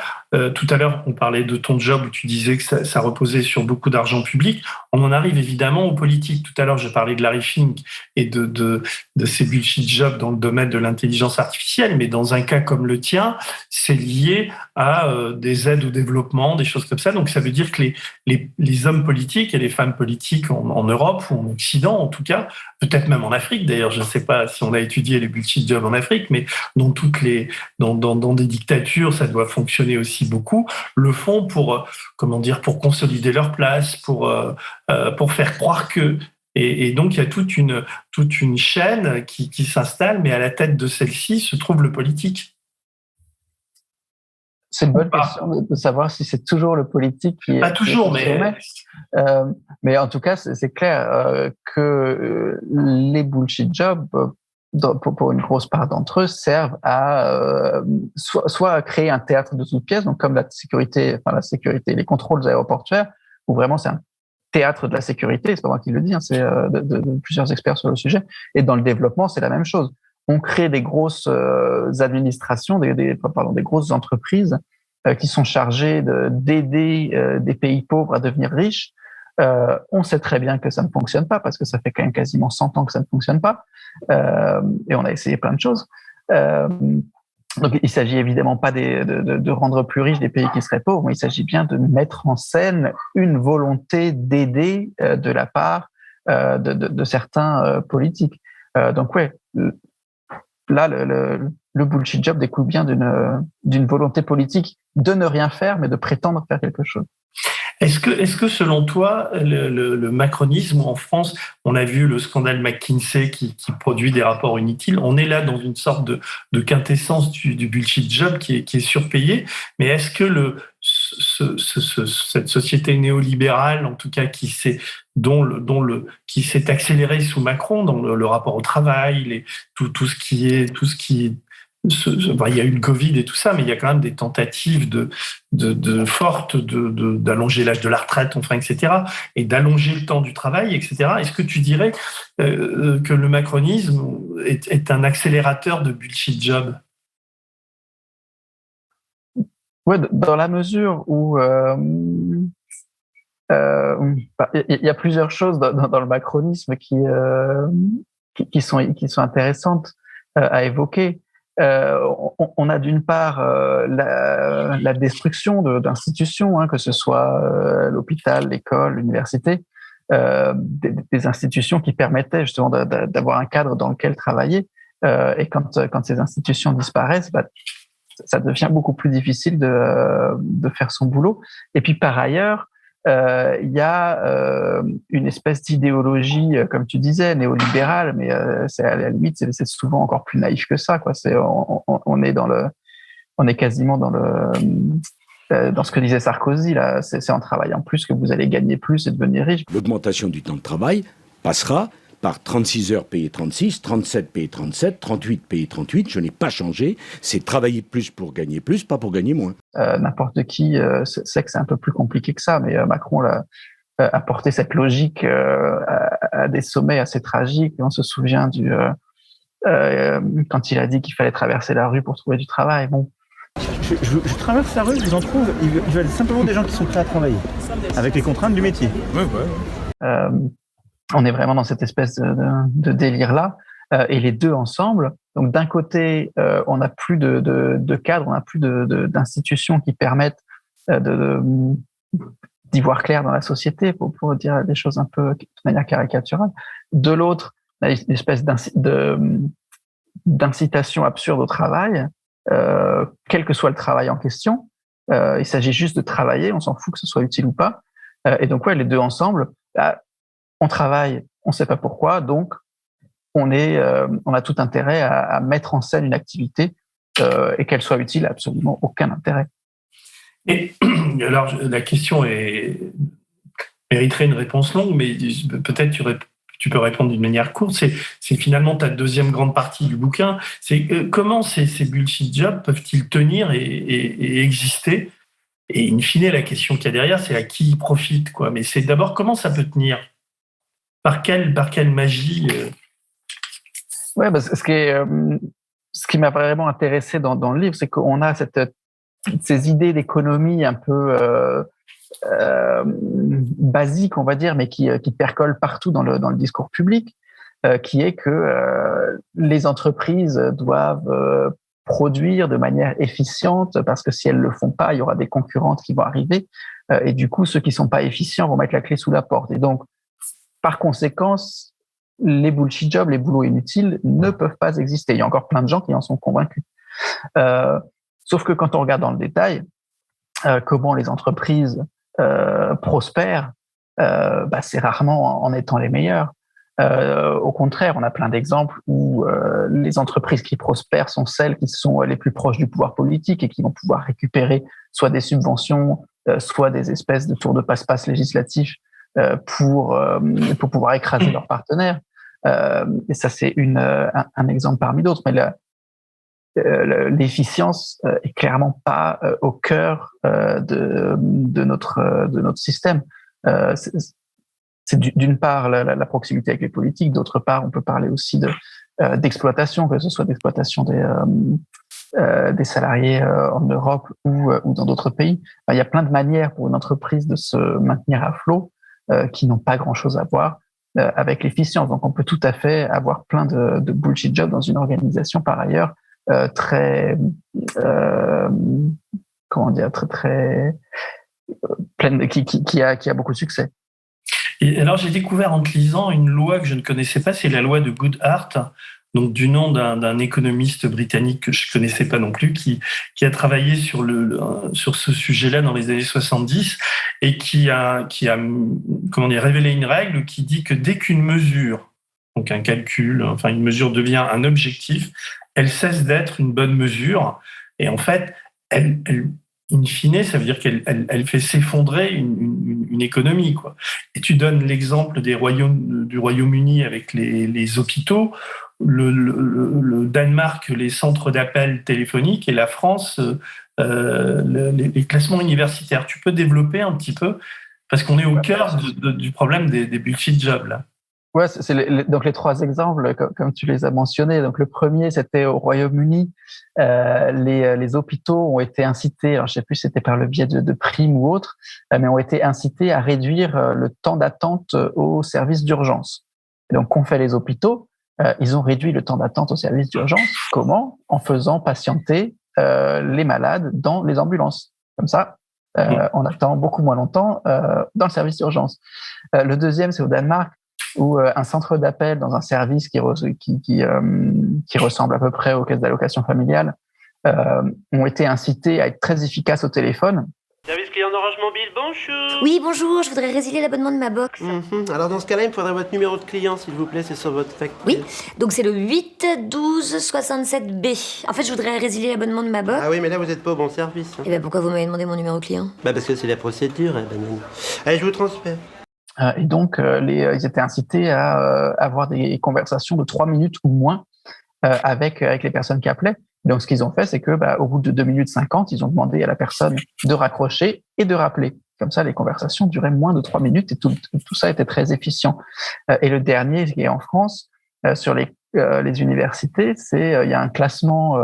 tout à l'heure, on parlait de ton job où tu disais que ça reposait sur beaucoup d'argent public. On en arrive évidemment aux politiques. Tout à l'heure, je parlais de Larry Fink et de ces bullshit jobs dans le domaine de l'intelligence artificielle, mais dans un cas comme le tien, c'est lié à des aides au développement, des choses comme ça. Donc, ça veut dire que les hommes politiques et les femmes politiques en Europe ou en Occident, en tout cas, peut-être même en Afrique d'ailleurs, je ne sais pas si on a étudié les bullshit jobs en Afrique, mais dans des dictatures, ça doit fonctionner aussi beaucoup, le font pour consolider leur place, pour faire croire que. Et donc il y a toute une chaîne qui s'installe, mais à la tête de celle-ci se trouve le politique. C'est une bonne question de savoir si c'est toujours le politique qui est. Pas toujours, mais en tout cas, c'est clair que les bullshit jobs, pour une grosse part d'entre eux, servent à soit à créer un théâtre de toutes pièces, donc comme la sécurité, les contrôles aéroportuaires, où vraiment c'est un théâtre de la sécurité, c'est pas moi qui le dis, c'est de plusieurs experts sur le sujet. Et dans le développement, c'est la même chose. On crée des grosses administrations, des grosses entreprises qui sont chargées d'aider des pays pauvres à devenir riches. On sait très bien que ça ne fonctionne pas parce que ça fait quand même quasiment 100 ans que ça ne fonctionne pas. Et on a essayé plein de choses. Donc, il s'agit évidemment pas de rendre plus riches des pays qui seraient pauvres, mais il s'agit bien de mettre en scène une volonté d'aider de la part de certains politiques. Donc, ouais, là, le bullshit job découle bien d'une volonté politique de ne rien faire, mais de prétendre faire quelque chose. Est-ce que selon toi, le macronisme en France, on a vu le scandale McKinsey qui produit des rapports inutiles, on est là dans une sorte de quintessence du bullshit job qui est surpayé, mais est-ce que cette société néolibérale, en tout cas qui s'est accélérée sous Macron dans le rapport au travail, tout ce qui est il y a eu le Covid et tout ça, mais il y a quand même des tentatives fortes d'allonger l'âge de la retraite, etc., et d'allonger le temps du travail, etc. Est-ce que tu dirais que le macronisme est un accélérateur de bullshit job? Ouais, dans la mesure où il y a plusieurs choses dans le macronisme qui sont intéressantes à évoquer. On a d'une part la destruction d'institutions, que ce soit l'hôpital, l'école, l'université, des institutions qui permettaient justement d'avoir un cadre dans lequel travailler. Et quand ces institutions disparaissent, ça devient beaucoup plus difficile de faire son boulot. Et puis par ailleurs, il y a une espèce d'idéologie, comme tu disais, néolibérale, mais c'est à la limite, c'est souvent encore plus naïf que ça, quoi. On est quasiment dans ce que disait Sarkozy, là. C'est en travaillant plus que vous allez gagner plus et devenir riche. L'augmentation du temps de travail passera par 36 heures payées 36, 37 payées 37, 38 payées 38. Je n'ai pas changé. C'est travailler plus pour gagner plus, pas pour gagner moins. N'importe qui sait que c'est un peu plus compliqué que ça, mais Macron a porté cette logique à des sommets assez tragiques. Et on se souvient quand il a dit qu'il fallait traverser la rue pour trouver du travail. Bon. Je traverse la rue, je vous en trouve. Ils veulent simplement des gens qui sont prêts à travailler, avec les contraintes du métier. On est vraiment dans cette espèce de délire-là. Et les deux ensemble, donc d'un côté, on n'a plus de cadre, on n'a plus d'institutions qui permettent d'y voir clair dans la société, pour dire des choses un peu de manière caricaturale. De l'autre, on a une espèce d'incitation absurde au travail, quel que soit le travail en question. Il s'agit juste de travailler, on s'en fout que ce soit utile ou pas. Et donc, les deux ensemble, on travaille, on ne sait pas pourquoi, donc on a tout intérêt à mettre en scène une activité et qu'elle soit utile, absolument aucun intérêt. Et alors, la question mériterait une réponse longue, mais peut-être tu peux répondre d'une manière courte. C'est finalement ta deuxième grande partie du bouquin. C'est comment ces bullshit jobs peuvent-ils tenir et exister? Et in fine, la question qu'il y a derrière, c'est à qui ils profitent, quoi. Mais c'est d'abord comment ça peut tenir? Par quelle magie? Ouais, ce qui m'a vraiment intéressé dans le livre, c'est qu'on a ces idées d'économie un peu basiques, on va dire, mais qui percolent partout dans le discours public, qui est que les entreprises doivent produire de manière efficiente, parce que si elles le font pas, il y aura des concurrentes qui vont arriver, et du coup, ceux qui sont pas efficients vont mettre la clé sous la porte. Et donc, par conséquent, les bullshit jobs, les boulots inutiles ne peuvent pas exister. Il y a encore plein de gens qui en sont convaincus. Sauf que quand on regarde dans le détail comment les entreprises prospèrent, c'est rarement en étant les meilleurs. Au contraire, on a plein d'exemples où les entreprises qui prospèrent sont celles qui sont les plus proches du pouvoir politique et qui vont pouvoir récupérer soit des subventions, soit des espèces de tours de passe-passe législatifs pour pouvoir écraser leurs partenaires. Et ça, c'est un exemple parmi d'autres. Mais l'efficience est clairement pas au cœur de notre système. C'est d'une part la proximité avec les politiques, d'autre part, on peut parler aussi d'exploitation, que ce soit d'exploitation des salariés en Europe ou dans d'autres pays. Il y a plein de manières pour une entreprise de se maintenir à flot qui n'ont pas grand-chose à voir avec l'efficience. Donc, on peut tout à fait avoir plein de bullshit jobs dans une organisation, par ailleurs, très pleine, qui a beaucoup de succès. Et alors, j'ai découvert en te lisant une loi que je ne connaissais pas, c'est la loi de Goodhart, donc du nom d'un économiste britannique que je connaissais pas non plus, qui a travaillé sur ce sujet-là dans les années 70 et qui a révélé une règle qui dit que dès qu'une mesure, donc un calcul, enfin une mesure devient un objectif, elle cesse d'être une bonne mesure. Et en fait, elle in fine, ça veut dire qu'elle fait s'effondrer une économie, quoi. Et tu donnes l'exemple du Royaume-Uni avec les hôpitaux, le Danemark, les centres d'appel téléphoniques, et la France, les classements universitaires. Tu peux développer un petit peu, parce qu'on est au cœur du problème des bullshit jobs, là. Ouais, donc les trois exemples, comme tu les as mentionnés. Donc le premier, c'était au Royaume-Uni. Les hôpitaux ont été incités, alors je sais plus si c'était par le biais de primes ou autre, mais ont été incités à réduire le temps d'attente au service d'urgence. Et donc, qu'ont fait les hôpitaux? Ils ont réduit le temps d'attente au service d'urgence. Comment? En faisant patienter les malades dans les ambulances. Comme ça, on attend beaucoup moins longtemps dans le service d'urgence. Le deuxième, c'est au Danemark, où un centre d'appel dans un service qui ressemble à peu près aux caisses d'allocation familiale ont été incités à être très efficaces au téléphone. Service client d'Orange Mobile, bonjour. Oui, bonjour, je voudrais résilier l'abonnement de ma box. Alors dans ce cas-là, il me faudrait votre numéro de client, s'il vous plaît, c'est sur votre facture. Oui, donc c'est le 81267B. En fait, je voudrais résilier l'abonnement de ma box. Ah oui, mais là, vous n'êtes pas au bon service. Et pourquoi vous m'avez demandé mon numéro client? Parce que c'est la procédure, banane. Allez, je vous transfère. Et donc, ils étaient incités à avoir des conversations de 3 minutes ou moins avec les personnes qui appelaient. Donc, ce qu'ils ont fait, c'est que, au bout de 2 minutes 50, ils ont demandé à la personne de raccrocher et de rappeler. Comme ça, les conversations duraient moins de 3 minutes et tout ça était très efficient. Et le dernier, qui est en France, sur les les universités, il y a un classement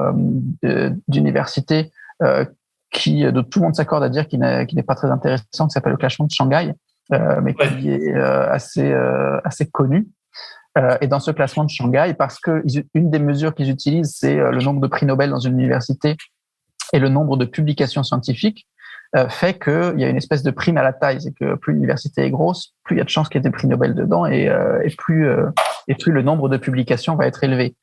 d'universités dont tout le monde s'accorde à dire qu'il n'est pas très intéressant, qui s'appelle le classement de Shanghai, mais qui est assez connu. Et dans ce classement de Shanghai, parce que une des mesures qu'ils utilisent, c'est le nombre de prix Nobel dans une université et le nombre de publications scientifiques, fait qu'il y a une espèce de prime à la taille. C'est que plus l'université est grosse, plus il y a de chances qu'il y ait des prix Nobel dedans et plus le nombre de publications va être élevé.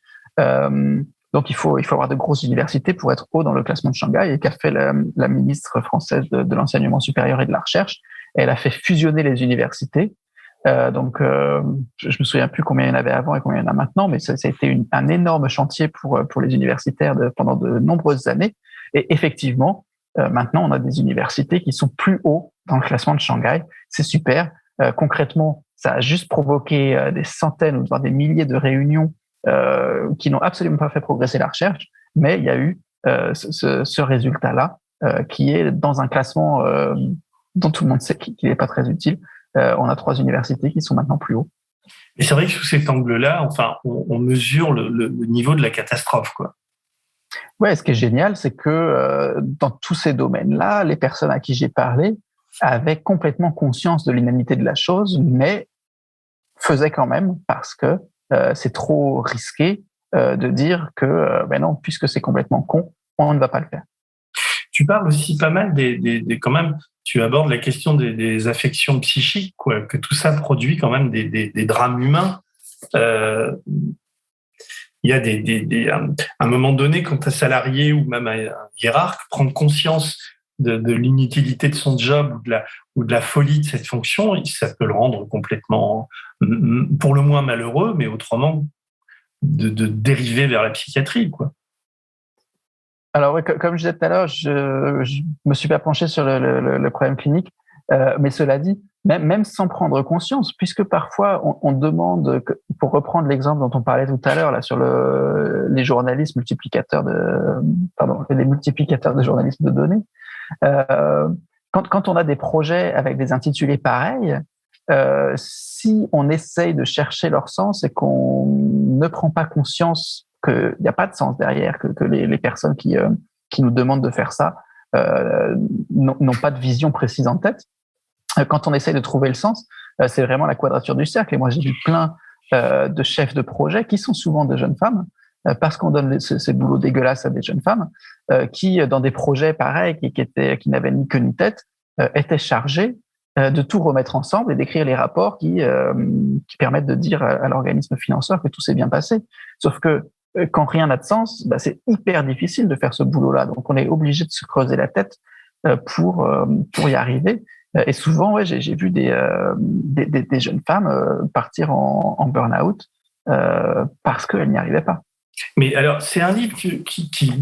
Donc, il faut avoir de grosses universités pour être haut dans le classement de Shanghai, et qu'a fait la ministre française de l'enseignement supérieur et de la recherche. Elle a fait fusionner les universités. Donc, je me souviens plus combien il y en avait avant et combien il y en a maintenant, mais ça a été un énorme chantier pour les universitaires pendant de nombreuses années. Et effectivement, maintenant, on a des universités qui sont plus hauts dans le classement de Shanghai. C'est super. Concrètement, ça a juste provoqué des centaines ou voire des milliers de réunions qui n'ont absolument pas fait progresser la recherche, mais il y a eu ce résultat-là qui est dans un classement dont tout le monde sait qu'il n'est pas très utile. On a 3 universités qui sont maintenant plus hauts. Et c'est vrai que sous cet angle-là, enfin, on mesure le niveau de la catastrophe, quoi. Ouais, ce qui est génial, c'est que dans tous ces domaines-là, les personnes à qui j'ai parlé avaient complètement conscience de l'inanité de la chose, mais faisaient quand même parce que c'est trop risqué de dire que ben non, puisque c'est complètement con, on ne va pas le faire. Tu parles aussi pas mal quand même, tu abordes la question des affections psychiques, quoi, que tout ça produit quand même des drames humains. Il y a à un moment donné, quand un salarié ou même un hiérarque prend conscience de l'inutilité de son job ou de la folie de cette fonction, ça peut le rendre complètement, pour le moins malheureux, mais autrement de dériver vers la psychiatrie, quoi. Alors oui, comme je disais tout à l'heure, je me suis pas penché sur le problème clinique, mais cela dit, même sans prendre conscience, puisque parfois on demande, pour reprendre l'exemple dont on parlait tout à l'heure là sur les journalistes multiplicateurs les multiplicateurs de journalisme de données, quand on a des projets avec des intitulés pareils, si on essaye de chercher leur sens et qu'on ne prend pas conscience qu'il n'y a pas de sens derrière, que les personnes qui nous demandent de faire ça n'ont pas de vision précise en tête. Quand on essaye de trouver le sens, c'est vraiment la quadrature du cercle. Et moi, j'ai vu plein de chefs de projet qui sont souvent de jeunes femmes, parce qu'on donne ces boulots dégueulasses à des jeunes femmes, qui, dans des projets pareils, qui n'avaient ni queue ni tête, étaient chargés de tout remettre ensemble et d'écrire les rapports qui permettent de dire à l'organisme financeur que tout s'est bien passé. Sauf que quand rien n'a de sens, c'est hyper difficile de faire ce boulot-là. Donc, on est obligé de se creuser la tête pour y arriver. Et souvent, ouais, j'ai vu des jeunes femmes partir en burn-out parce qu'elles n'y arrivaient pas. Mais alors, c'est un livre qui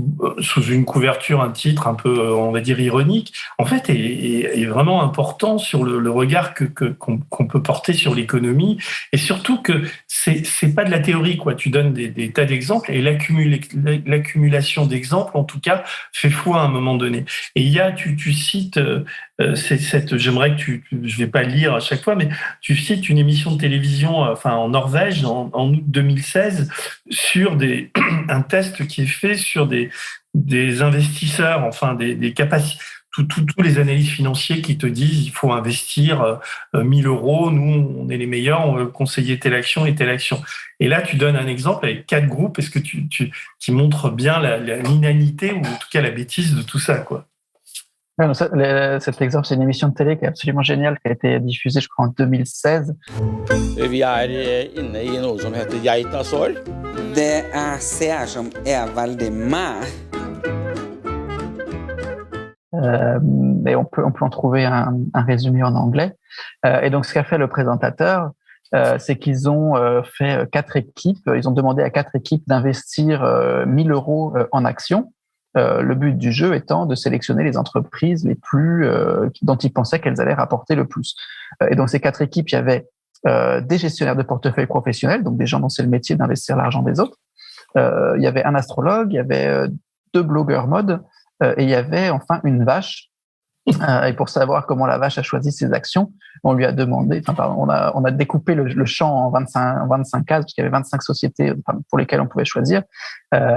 sous une couverture, un titre un peu, on va dire, ironique, en fait, est vraiment important sur le regard qu'on peut porter sur l'économie, et surtout que c'est pas de la théorie, quoi. Tu donnes des tas d'exemples, et l'accumulation d'exemples, en tout cas, fait foi à un moment donné. Et il y a, tu cites, j'aimerais que je vais pas le lire à chaque fois, mais tu cites une émission de télévision, en Norvège, en août 2016, sur un test qui est fait sur des investisseurs, des capacités, tous les analystes financiers qui te disent il faut investir 1000 €, nous on est les meilleurs, on veut conseiller telle action et telle action. Et là tu donnes un exemple avec 4 groupes, est-ce que qui montre bien l'inanité ou en tout cas la bêtise de tout ça, quoi. Ouais, cet exemple, c'est une émission de télé qui est absolument géniale, qui a été diffusée, je crois, en 2016. Vi inne I noe som heter Geitasår. Det ser som veldig mæ. Et on peut en trouver un résumé en anglais. Et donc, ce qu'a fait le présentateur, c'est qu'ils ont fait 4 équipes. Ils ont demandé à 4 équipes d'investir 1000 € en actions. Le but du jeu étant de sélectionner les entreprises les plus dont ils pensaient qu'elles allaient rapporter le plus. Et donc, ces 4 équipes, il y avait des gestionnaires de portefeuille professionnels, donc des gens dont c'est le métier d'investir l'argent des autres. Il y avait un astrologue, il y avait 2 blogueurs mode, et il y avait enfin une vache Et pour savoir comment la vache a choisi ses actions, on lui a demandé, on a découpé le champ en 25 cases, parce qu'il y avait 25 sociétés pour lesquelles on pouvait choisir,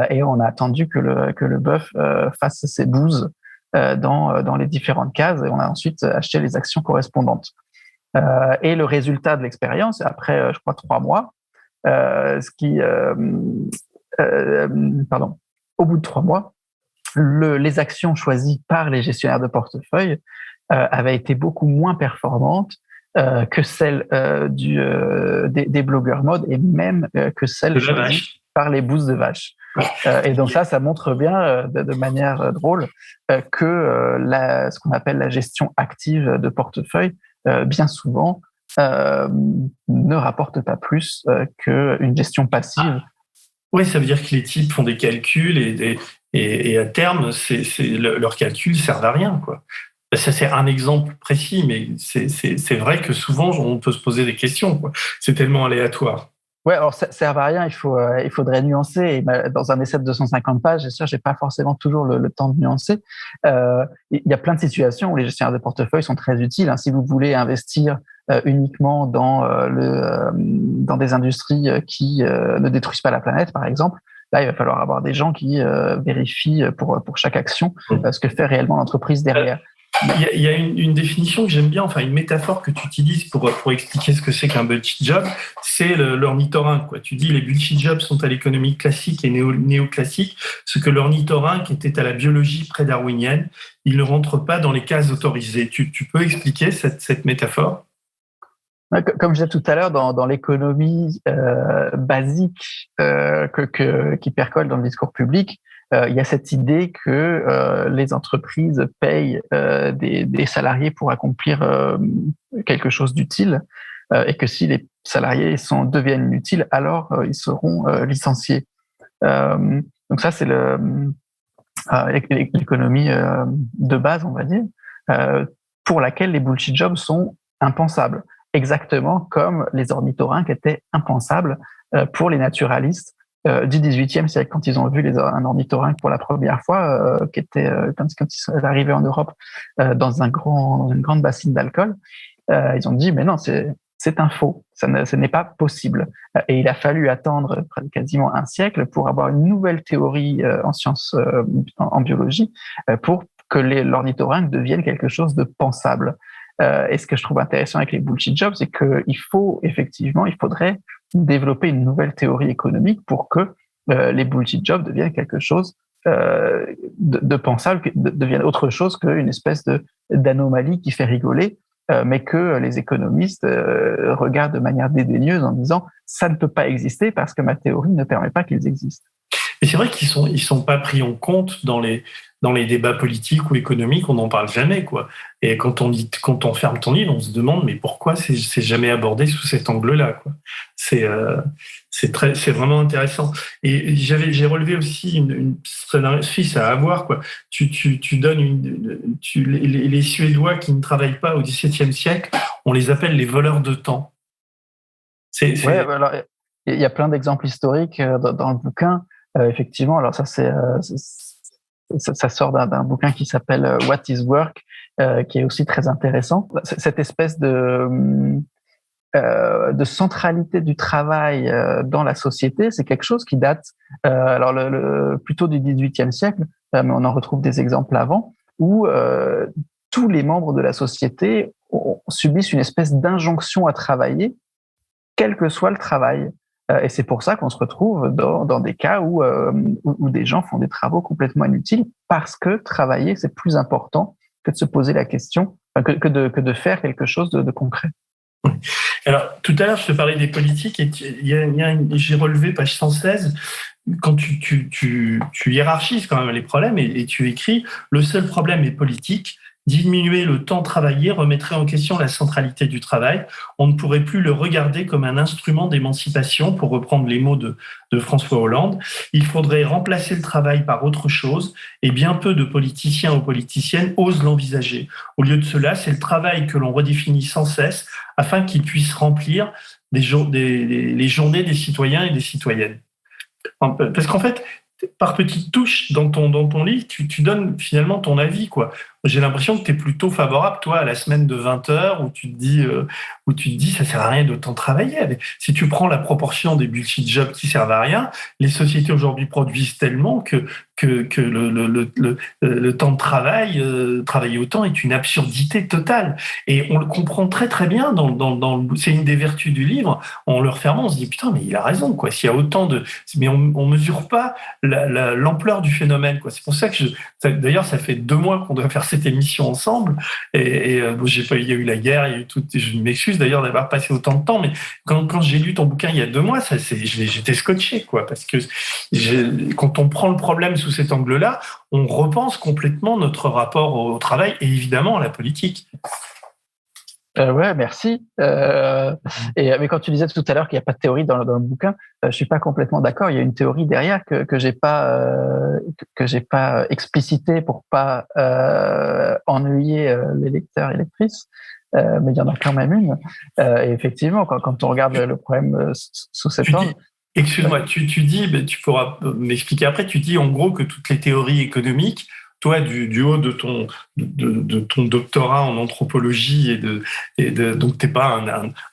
et on a attendu que le bœuf fasse ses bouses dans les différentes cases, et on a ensuite acheté les actions correspondantes. Et le résultat de l'expérience, après, je crois, 3 mois, au bout de 3 mois, les actions choisies par les gestionnaires de portefeuille avaient été beaucoup moins performantes que celles des blogueurs mode, et même que celles choisies par les bouses de vache. Et donc ça montre bien de manière drôle que ce qu'on appelle la gestion active de portefeuille, bien souvent, ne rapporte pas plus qu'une gestion passive. Oui, ça veut dire que les types font des calculs et à terme, leurs calculs servent à rien, quoi. Ça, c'est un exemple précis, mais c'est vrai que souvent, on peut se poser des questions, quoi. C'est tellement aléatoire. Ouais, alors ça sert à rien, il faudrait nuancer. Et dans un essai de 250 pages, c'est sûr, j'ai pas forcément toujours le temps de nuancer. Il y a plein de situations où les gestionnaires de portefeuille sont très utiles. Si vous voulez investir uniquement dans des industries qui ne détruisent pas la planète, par exemple, là, il va falloir avoir des gens qui vérifient pour chaque action ce que fait réellement l'entreprise derrière. Il y a une définition que j'aime bien, enfin une métaphore que tu utilises pour expliquer ce que c'est qu'un bullshit job, c'est l'ornithorynque, quoi. Tu dis les bullshit jobs sont à l'économie classique et néoclassique, ce que l'ornithorynque était à la biologie pré-darwinienne. Il ne rentre pas dans les cases autorisées. Tu peux expliquer cette métaphore ? Comme je disais tout à l'heure, dans l'économie basique qui percole dans le discours public, il y a cette idée que les entreprises payent des salariés pour accomplir quelque chose d'utile, et que si les salariés deviennent inutiles, alors ils seront licenciés. Donc ça, c'est l'économie de base, on va dire, pour laquelle les bullshit jobs sont impensables. Exactement comme les ornithorynques étaient impensables pour les naturalistes du XVIIIe siècle, quand ils ont vu un ornithorynque pour la première fois, qui était quand ils sont arrivés en Europe dans une grande bassine d'alcool, ils ont dit mais non, c'est un faux, ce n'est pas possible. Et il a fallu attendre quasiment un siècle pour avoir une nouvelle théorie en sciences, en biologie, pour que l'ornithorynque devienne quelque chose de pensable. Et ce que je trouve intéressant avec les bullshit jobs, c'est qu'il faudrait développer une nouvelle théorie économique pour que les bullshit jobs deviennent quelque chose de pensable, deviennent autre chose qu'une espèce d'anomalie qui fait rigoler, mais que les économistes regardent de manière dédaigneuse en disant « ça ne peut pas exister parce que ma théorie ne permet pas qu'ils existent ». Et c'est vrai qu'ils sont pas pris en compte dans les débats politiques ou économiques, on n'en parle jamais, quoi. Et quand on ferme ton livre, on se demande mais pourquoi c'est jamais abordé sous cet angle-là, quoi. C'est vraiment intéressant. Et j'ai relevé aussi une suisse à avoir, quoi. Tu donnes les Suédois qui ne travaillent pas au XVIIe siècle, on les appelle les voleurs de temps. Ouais, alors il y a plein d'exemples historiques dans le bouquin. Effectivement, alors ça sort d'un bouquin qui s'appelle What is Work, qui est aussi très intéressant. Cette espèce de centralité du travail dans la société, c'est quelque chose qui date alors plutôt du XVIIIe siècle, mais on en retrouve des exemples avant, où tous les membres de la société subissent une espèce d'injonction à travailler, quel que soit le travail. Et c'est pour ça qu'on se retrouve dans des cas où des gens font des travaux complètement inutiles, parce que travailler, c'est plus important que de se poser la question, que de faire quelque chose de concret. Alors, tout à l'heure, je te parlais des politiques, et j'ai relevé page 116, quand tu hiérarchises quand même les problèmes, et tu écris « Le seul problème est politique ». Diminuer le temps travaillé remettrait en question la centralité du travail. On ne pourrait plus le regarder comme un instrument d'émancipation, pour reprendre les mots de François Hollande. Il faudrait remplacer le travail par autre chose, et bien peu de politiciens ou politiciennes osent l'envisager. Au lieu de cela, c'est le travail que l'on redéfinit sans cesse afin qu'il puisse remplir les journées des citoyens et des citoyennes. Parce qu'en fait, par petites touches dans ton livre, tu donnes finalement ton avis, quoi. J'ai l'impression que tu es plutôt favorable, toi, à la semaine de 20 heures où tu te dis ça sert à rien de tant travailler. Si tu prends la proportion des bullshit jobs qui servent à rien, les sociétés aujourd'hui produisent tellement que le temps de travail, travailler autant est une absurdité totale. Et on le comprend très très bien c'est une des vertus du livre. En le refermant, on se dit putain, mais il a raison, quoi. S'il y a autant mais on mesure pas l'ampleur du phénomène, quoi. C'est pour ça que d'ailleurs, ça fait 2 mois qu'on doit faire cette émission ensemble. Bon, il y a eu la guerre, il y a eu tout. Je m'excuse d'ailleurs d'avoir passé autant de temps, mais quand j'ai lu ton bouquin il y a 2 mois, j'étais scotché, quoi, parce que quand on prend le problème sous cet angle-là, on repense complètement notre rapport au travail et évidemment à la politique. Ouais, merci. Mais quand tu disais tout à l'heure qu'il n'y a pas de théorie dans le bouquin, je suis pas complètement d'accord. Il y a une théorie derrière que j'ai pas explicitée pour pas ennuyer les lecteurs et lectrices. Mais il y en a quand même une. Et effectivement, quand on regarde le problème sous cet angle. Excuse-moi, tu dis, tu pourras m'expliquer après. Tu dis en gros que toutes les théories économiques, toi, du haut de ton doctorat en anthropologie donc t'es pas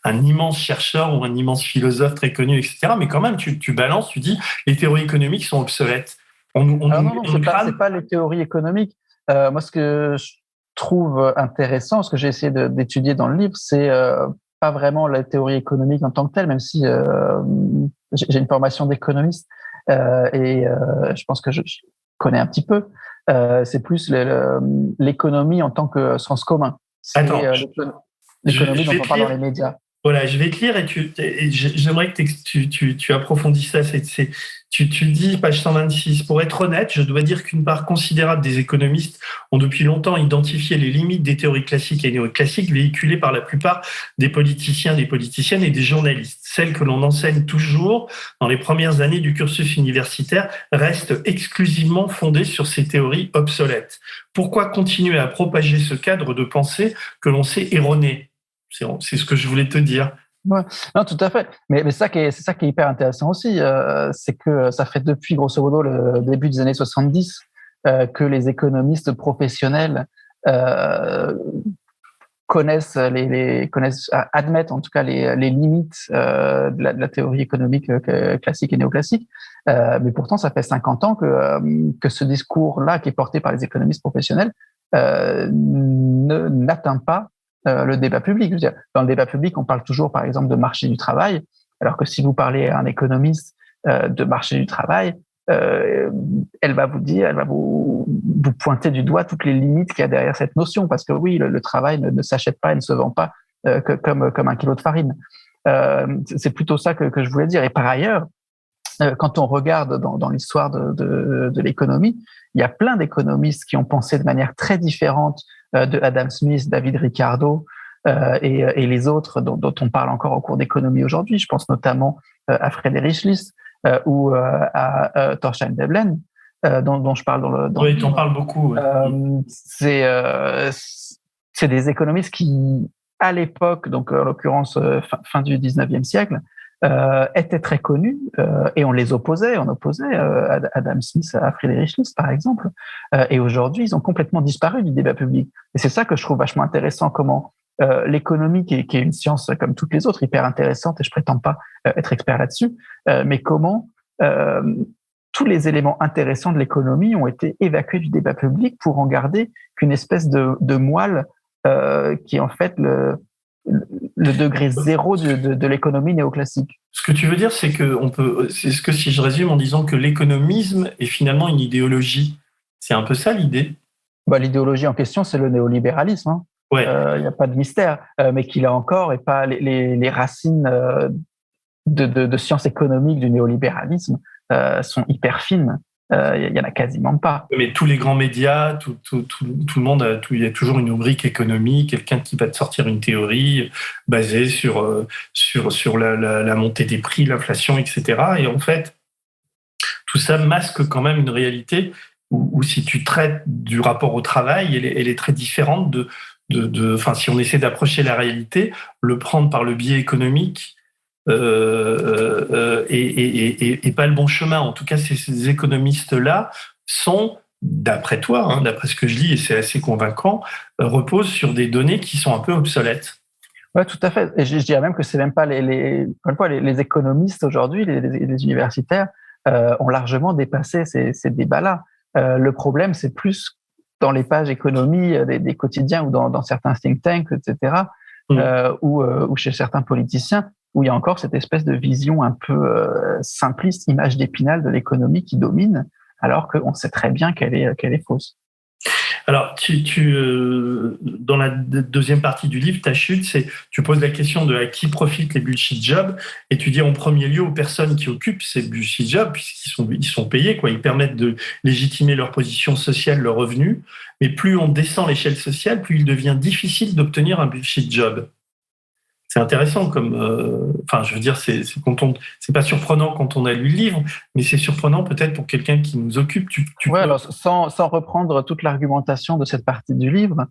un immense chercheur ou un immense philosophe très connu, etc. Mais quand même, tu balances, tu dis les théories économiques sont obsolètes. Non, c'est pas les théories économiques. Moi, ce que je trouve intéressant, ce que j'ai essayé d'étudier dans le livre, c'est pas vraiment la théorie économique en tant que telle, même si j'ai une formation d'économiste et je pense que je connais un petit peu. C'est plus l'économie en tant que sens commun. C'est l'économie dont on parle dans les médias. Voilà, je vais te lire et j'aimerais que tu approfondisses ça. Tu dis, page 126, pour être honnête, je dois dire qu'une part considérable des économistes ont depuis longtemps identifié les limites des théories classiques et néoclassiques véhiculées par la plupart des politiciens, des politiciennes et des journalistes. Celles que l'on enseigne toujours dans les premières années du cursus universitaire restent exclusivement fondées sur ces théories obsolètes. Pourquoi continuer à propager ce cadre de pensée que l'on sait erroné ? C'est ce que je voulais te dire. Ouais. Non, tout à fait. Mais c'est ça qui est hyper intéressant aussi. C'est que ça fait depuis, grosso modo, le début des années 70 que les économistes professionnels admettent en tout cas les limites de la théorie économique classique et néoclassique. Mais pourtant, ça fait 50 ans que ce discours-là, qui est porté par les économistes professionnels, n'atteint pas le débat public. Je veux dire, dans le débat public, on parle toujours, par exemple, de marché du travail, alors que si vous parlez à un économiste de marché du travail, elle va vous pointer du doigt toutes les limites qu'il y a derrière cette notion, parce que oui, le travail ne s'achète pas et ne se vend pas comme un kilo de farine. C'est plutôt ça que je voulais dire. Et par ailleurs, quand on regarde dans l'histoire de l'économie, il y a plein d'économistes qui ont pensé de manière très différente de Adam Smith, David Ricardo et les autres dont on parle encore au cours d'économie aujourd'hui. Je pense notamment à Friedrich List ou à Thorstein Veblen, dont je parle dans oui, tu en parles beaucoup. Ouais. C'est des économistes qui, à l'époque, donc en l'occurrence fin du 19e siècle, étaient très connus et on opposait Adam Smith à Friedrich List, par exemple. Et aujourd'hui, ils ont complètement disparu du débat public. Et c'est ça que je trouve vachement intéressant, comment l'économie, qui est une science comme toutes les autres, hyper intéressante, et je prétends pas être expert là-dessus, mais comment tous les éléments intéressants de l'économie ont été évacués du débat public pour en garder qu'une espèce de moelle qui est en fait le degré zéro de l'économie néoclassique. Ce que tu veux dire, c'est que si je résume en disant que l'économisme est finalement une idéologie, c'est un peu ça l'idée. L'idéologie en question, c'est le néolibéralisme. Hein. Ouais. Y a pas de mystère, mais qu'il a encore et pas les racines de sciences économiques du néolibéralisme sont hyper fines. Il y en a quasiment pas. Mais tous les grands médias, tout le monde, il y a toujours une rubrique économie, quelqu'un qui va te sortir une théorie basée sur la montée des prix, l'inflation, etc. Et en fait, tout ça masque quand même une réalité où si tu traites du rapport au travail, elle est très différente si on essaie d'approcher la réalité, le prendre par le biais économique et pas le bon chemin. En tout cas, ces économistes-là sont, d'après toi, hein, d'après ce que je lis, et c'est assez convaincant, reposent sur des données qui sont un peu obsolètes. Oui, tout à fait. Et je dirais même que c'est même pas les économistes aujourd'hui, les universitaires ont largement dépassé ces débats-là. Le problème, c'est plus dans les pages économie des quotidiens ou dans certains think tanks, etc., ou chez certains politiciens, où il y a encore cette espèce de vision un peu simpliste, image d'Épinal de l'économie qui domine, alors qu'on sait très bien qu'elle est fausse. Alors, dans la deuxième partie du livre, ta chute, tu poses la question de à qui profitent les bullshit jobs, et tu dis en premier lieu aux personnes qui occupent ces bullshit jobs, puisqu'ils sont payés, quoi. Ils permettent de légitimer leur position sociale, leur revenu. Mais plus on descend l'échelle sociale, plus il devient difficile d'obtenir un bullshit job. C'est intéressant je veux dire, c'est pas surprenant quand on a lu le livre, mais c'est surprenant peut-être pour quelqu'un qui nous occupe. Alors, sans reprendre toute l'argumentation de cette partie du livre,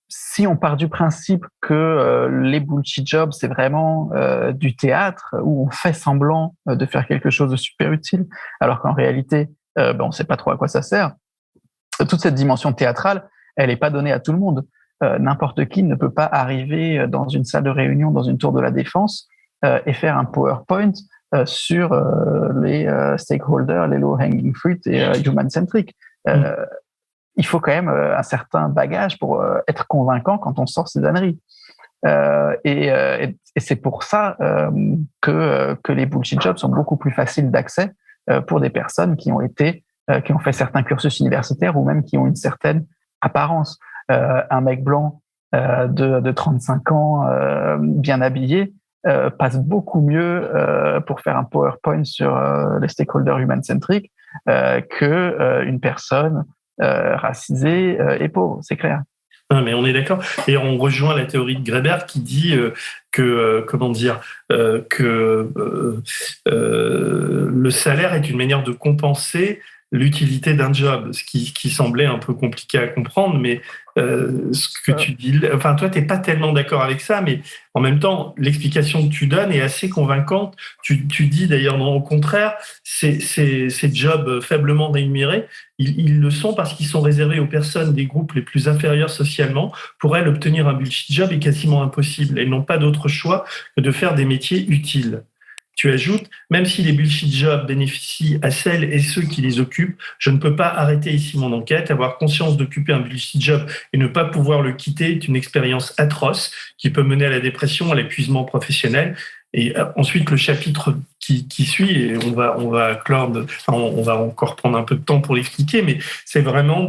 si on part du principe que les bullshit jobs, c'est vraiment du théâtre où on fait semblant de faire quelque chose de super utile, alors qu'en réalité, on ne sait pas trop à quoi ça sert. Toute cette dimension théâtrale, elle n'est pas donnée à tout le monde. N'importe qui ne peut pas arriver dans une salle de réunion, dans une tour de la Défense, et faire un PowerPoint sur les stakeholders, les low-hanging fruit et human-centric. Il faut quand même un certain bagage pour être convaincant quand on sort ces âneries. Et c'est pour ça que les bullshit jobs sont beaucoup plus faciles d'accès pour des personnes qui ont fait certains cursus universitaires ou même qui ont une certaine apparence. Un mec blanc de 35 ans, bien habillé, passe beaucoup mieux pour faire un PowerPoint sur les stakeholders human-centric qu'une personne racisée et pauvre, c'est clair. Non, mais on est d'accord. Et on rejoint la théorie de Graeber qui dit que le salaire est une manière de compenser l'utilité d'un job, ce qui semblait un peu compliqué à comprendre, mais ce que tu dis, enfin toi t'es pas tellement d'accord avec ça, mais en même temps l'explication que tu donnes est assez convaincante. Tu dis d'ailleurs au contraire, ces jobs faiblement rémunérés, ils le sont parce qu'ils sont réservés aux personnes des groupes les plus inférieurs socialement. Pour elles, obtenir un bullshit job est quasiment impossible. Elles n'ont pas d'autre choix que de faire des métiers utiles. Tu ajoutes, même si les bullshit jobs bénéficient à celles et ceux qui les occupent, je ne peux pas arrêter ici mon enquête. Avoir conscience d'occuper un bullshit job et ne pas pouvoir le quitter est une expérience atroce qui peut mener à la dépression, à l'épuisement professionnel. Et ensuite, le chapitre qui suit, et on va clore, on va encore prendre un peu de temps pour l'expliquer, mais c'est vraiment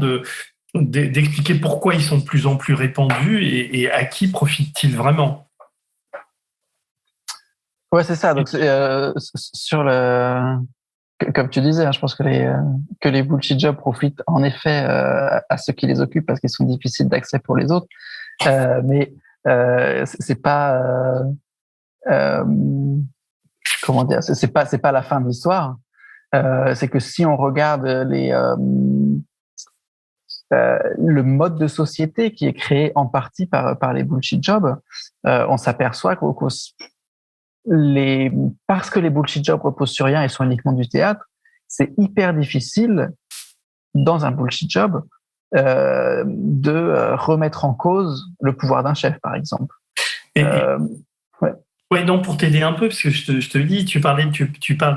d'expliquer pourquoi ils sont de plus en plus répandus et à qui profitent-ils vraiment. Ouais, c'est ça. Donc, comme tu disais, je pense que les bullshit jobs profitent en effet à ceux qui les occupent parce qu'ils sont difficiles d'accès pour les autres. Mais c'est pas comment dire, c'est pas la fin de l'histoire. C'est que si on regarde le mode de société qui est créé en partie par les bullshit jobs, on s'aperçoit parce que les bullshit jobs reposent sur rien et sont uniquement du théâtre, c'est hyper difficile dans un bullshit job de remettre en cause le pouvoir d'un chef, par exemple. Non, pour t'aider un peu, parce que je te dis, tu parles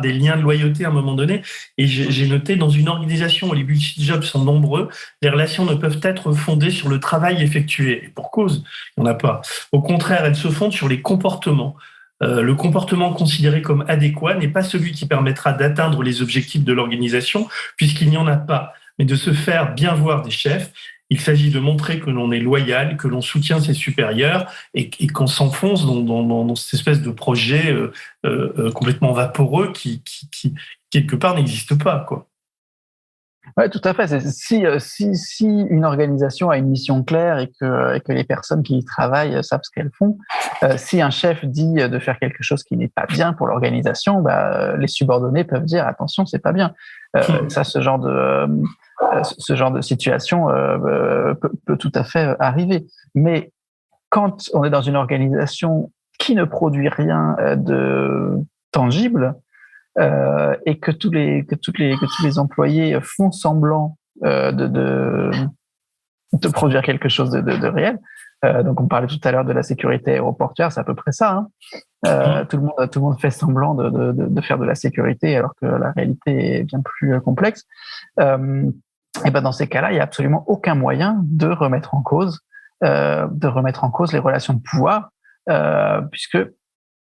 des liens de loyauté à un moment donné, et j'ai noté dans une organisation où les bullshit jobs sont nombreux, les relations ne peuvent être fondées sur le travail effectué. Et pour cause, il n'y en a pas. Au contraire, elles se fondent sur les comportements. Le comportement considéré comme adéquat n'est pas celui qui permettra d'atteindre les objectifs de l'organisation, puisqu'il n'y en a pas, mais de se faire bien voir des chefs. Il s'agit de montrer que l'on est loyal, que l'on soutient ses supérieurs et qu'on s'enfonce dans cette espèce de projet complètement vaporeux qui quelque part n'existe pas, quoi. Ouais, tout à fait. Si une organisation a une mission claire et que les personnes qui y travaillent savent ce qu'elles font, si un chef dit de faire quelque chose qui n'est pas bien pour l'organisation, les subordonnés peuvent dire attention, c'est pas bien. Ça, ce genre de situation peut tout à fait arriver. Mais quand on est dans une organisation qui ne produit rien tangible, et que tous les employés font semblant de produire quelque chose de réel. Donc, on parlait tout à l'heure de la sécurité aéroportuaire, c'est à peu près ça. Tout le monde fait semblant de faire de la sécurité, alors que la réalité est bien plus complexe. Et ben dans ces cas-là, il n'y a absolument aucun moyen de remettre en cause les relations de pouvoir, puisque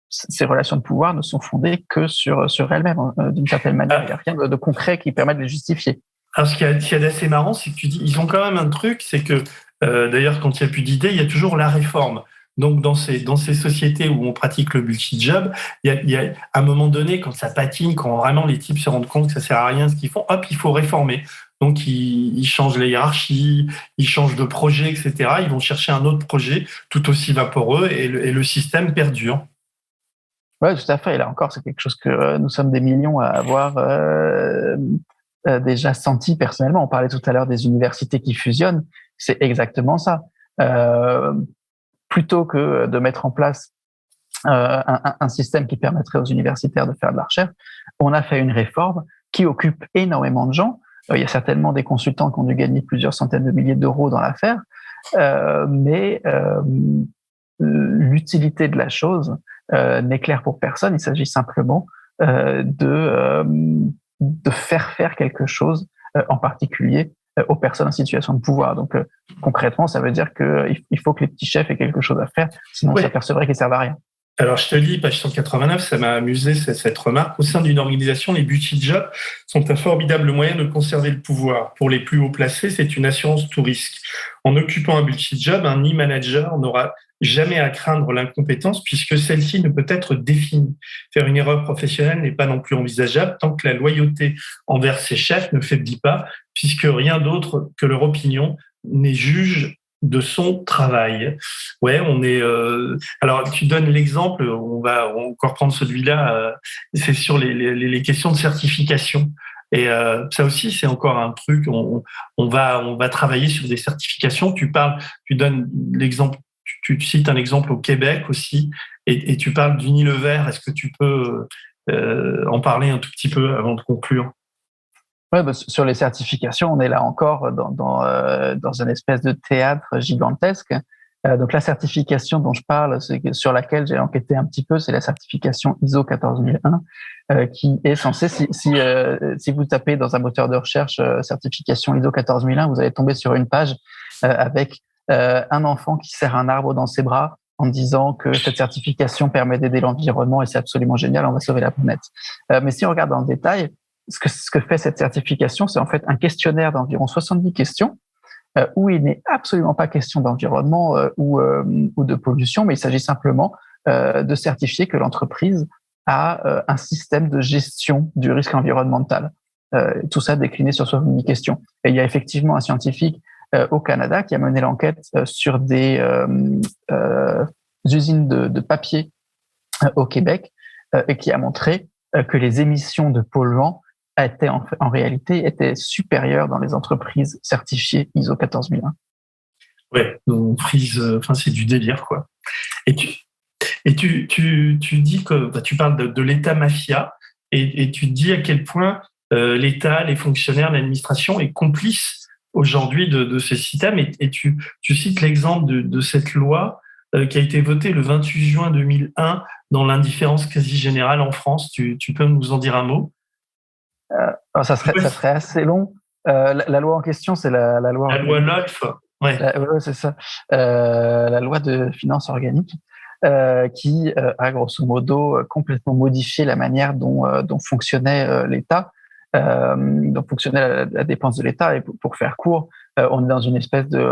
ces relations de pouvoir ne sont fondées que sur elles-mêmes, d'une certaine manière. Il n'y a rien de concret qui permet de les justifier. Alors, ce qu'il y a d'assez marrant, c'est que tu dis, ils ont quand même un truc, c'est que, d'ailleurs, quand il n'y a plus d'idées, il y a toujours la réforme. Donc, dans ces sociétés où on pratique le multi-job, il y a à un moment donné, quand ça patine, quand vraiment les types se rendent compte que ça sert à rien ce qu'ils font, hop, il faut réformer. Donc, ils changent les hiérarchies, ils changent de projet, etc. Ils vont chercher un autre projet tout aussi vaporeux et le système perdure. Oui, tout à fait. Et là encore, c'est quelque chose que nous sommes des millions à avoir déjà senti personnellement. On parlait tout à l'heure des universités qui fusionnent. C'est exactement ça. Plutôt que de mettre en place un système qui permettrait aux universitaires de faire de la recherche, on a fait une réforme qui occupe énormément de gens. Il y a certainement des consultants qui ont dû gagner plusieurs centaines de milliers d'euros dans l'affaire, mais l'utilité de la chose n'est claire pour personne. Il s'agit simplement de faire faire quelque chose, en particulier aux personnes en situation de pouvoir. Donc, concrètement, ça veut dire qu'il faut que les petits chefs aient quelque chose à faire, sinon on s'apercevrait qu'ils servent à rien. Alors, je te lis, page 189, ça m'a amusé cette remarque. Au sein d'une organisation, les multi-jobs sont un formidable moyen de conserver le pouvoir. Pour les plus haut placés, c'est une assurance tout risque. En occupant un multi-job, un e-manager n'aura jamais à craindre l'incompétence puisque celle-ci ne peut être définie. Faire une erreur professionnelle n'est pas non plus envisageable tant que la loyauté envers ses chefs ne faiblit pas, puisque rien d'autre que leur opinion n'est juge de son travail. Ouais, on est. Alors, tu donnes l'exemple. On va encore prendre celui-là. C'est sur les questions de certification. Et ça aussi, c'est encore un truc. On va travailler sur des certifications. Tu donnes l'exemple. Tu cites un exemple au Québec aussi, et tu parles d'Unilever. Est-ce que tu peux en parler un tout petit peu avant de conclure? Ouais, sur les certifications, on est là encore dans une espèce de théâtre gigantesque. Donc la certification dont je parle, sur laquelle j'ai enquêté un petit peu, c'est la certification ISO 14001, qui est censée, si vous tapez dans un moteur de recherche certification ISO 14001, vous allez tomber sur une page avec un enfant qui serre un arbre dans ses bras en disant que cette certification permet d'aider l'environnement et c'est absolument génial, on va sauver la planète. Mais si on regarde dans le détail, ce que fait cette certification, c'est en fait un questionnaire d'environ 70 questions où il n'est absolument pas question d'environnement ou de pollution, mais il s'agit simplement de certifier que l'entreprise a un système de gestion du risque environnemental. Tout ça décliné sur 70 questions. Et il y a effectivement un scientifique au Canada qui a mené l'enquête sur des usines de papier au Québec et qui a montré que les émissions de polluants en réalité étaient supérieures dans les entreprises certifiées ISO 14001. Ouais, on frise, c'est du délire, quoi. Et tu dis que tu parles de l'État mafia et tu dis à quel point l'État, les fonctionnaires, l'administration est complice aujourd'hui de ces systèmes et tu cites l'exemple de cette loi qui a été votée le 28 juin 2001 dans l'indifférence quasi générale en France. Tu peux nous en dire un mot? Ça serait assez long. La loi en question, c'est la loi... La loi LOLF, ouais. Ouais, c'est ça. La loi de finances organique qui a grosso modo complètement modifié la manière dont fonctionnait l'État, dont fonctionnait la dépense de l'État. Et pour faire court, on est dans une espèce de...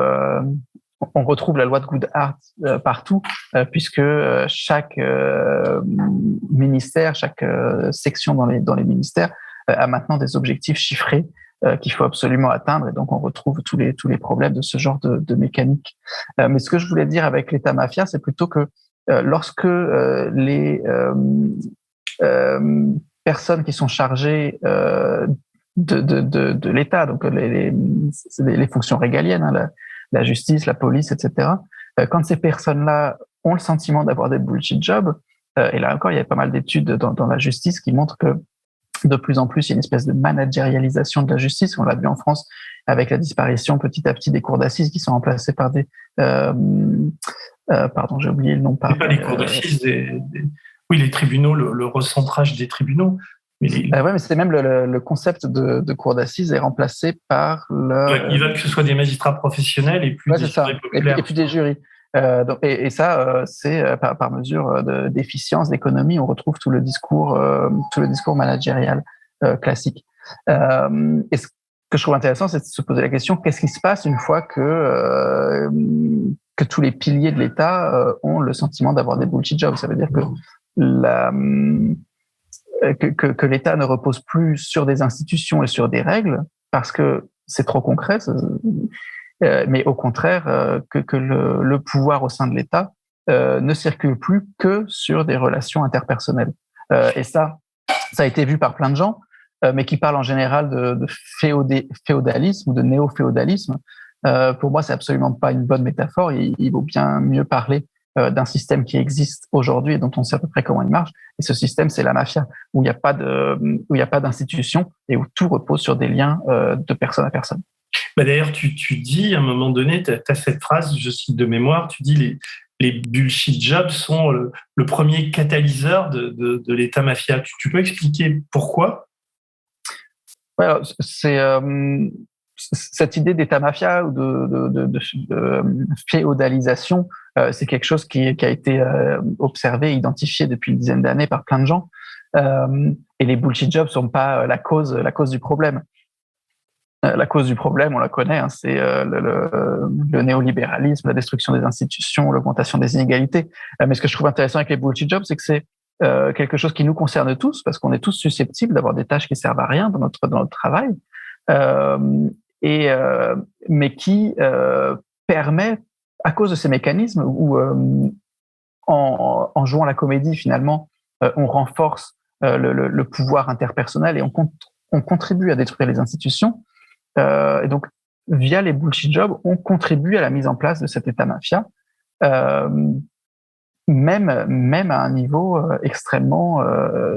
on retrouve la loi de Goodhart partout, puisque chaque ministère, chaque section dans les ministères a maintenant des objectifs chiffrés qu'il faut absolument atteindre, et donc on retrouve tous les problèmes de ce genre de mécanique. Mais ce que je voulais dire avec l'État mafia, c'est plutôt que lorsque les personnes qui sont chargées de l'État, donc les fonctions régaliennes, la justice, la police, etc., quand ces personnes-là ont le sentiment d'avoir des bullshit jobs, Et là encore, il y a pas mal d'études dans la justice qui montrent que de plus en plus, il y a une espèce de managérialisation de la justice. On l'a vu en France avec la disparition petit à petit des cours d'assises qui sont remplacées par des... pardon, j'ai oublié le nom. Pas les cours d'assises, oui, les tribunaux, le recentrage des tribunaux. Mais mais c'est même le concept de cour d'assises est remplacé par ils veulent que ce soit des magistrats professionnels et plus des jurys populaires. Et puis des jurys. Et ça, c'est par mesure d'efficience, d'économie, on retrouve tout le discours managérial classique. Et ce que je trouve intéressant, c'est de se poser la question, qu'est-ce qui se passe une fois que tous les piliers de l'État ont le sentiment d'avoir des bullshit jobs? Ça veut dire que l'État ne repose plus sur des institutions et sur des règles parce que c'est trop concret, mais au contraire que le pouvoir au sein de l'État ne circule plus que sur des relations interpersonnelles. Et ça a été vu par plein de gens, mais qui parlent en général de féodalisme ou de néo-féodalisme. Pour moi, c'est absolument pas une bonne métaphore. Il vaut bien mieux parler d'un système qui existe aujourd'hui et dont on sait à peu près comment il marche. Et ce système, c'est la mafia, où il n'y a pas d'institution et où tout repose sur des liens de personne à personne. D'ailleurs, tu dis, à un moment donné, tu as cette phrase, je cite de mémoire, tu dis les bullshit jobs sont le premier catalyseur de l'État mafia. Tu peux expliquer pourquoi? Ouais, alors, c'est cette idée d'État mafia ou de féodalisation, c'est quelque chose qui a été observé, identifié depuis une dizaine d'années par plein de gens. Et les bullshit jobs sont pas la cause du problème. La cause du problème, on la connaît, hein, c'est le néolibéralisme, la destruction des institutions, l'augmentation des inégalités. Mais ce que je trouve intéressant avec les bullshit jobs, c'est que c'est quelque chose qui nous concerne tous, parce qu'on est tous susceptibles d'avoir des tâches qui servent à rien dans notre travail, mais qui permet, à cause de ces mécanismes où en jouant la comédie, finalement, on renforce le pouvoir interpersonnel et on contribue à détruire les institutions. Et donc, via les bullshit jobs, on contribue à la mise en place de cet État mafia, même à un niveau extrêmement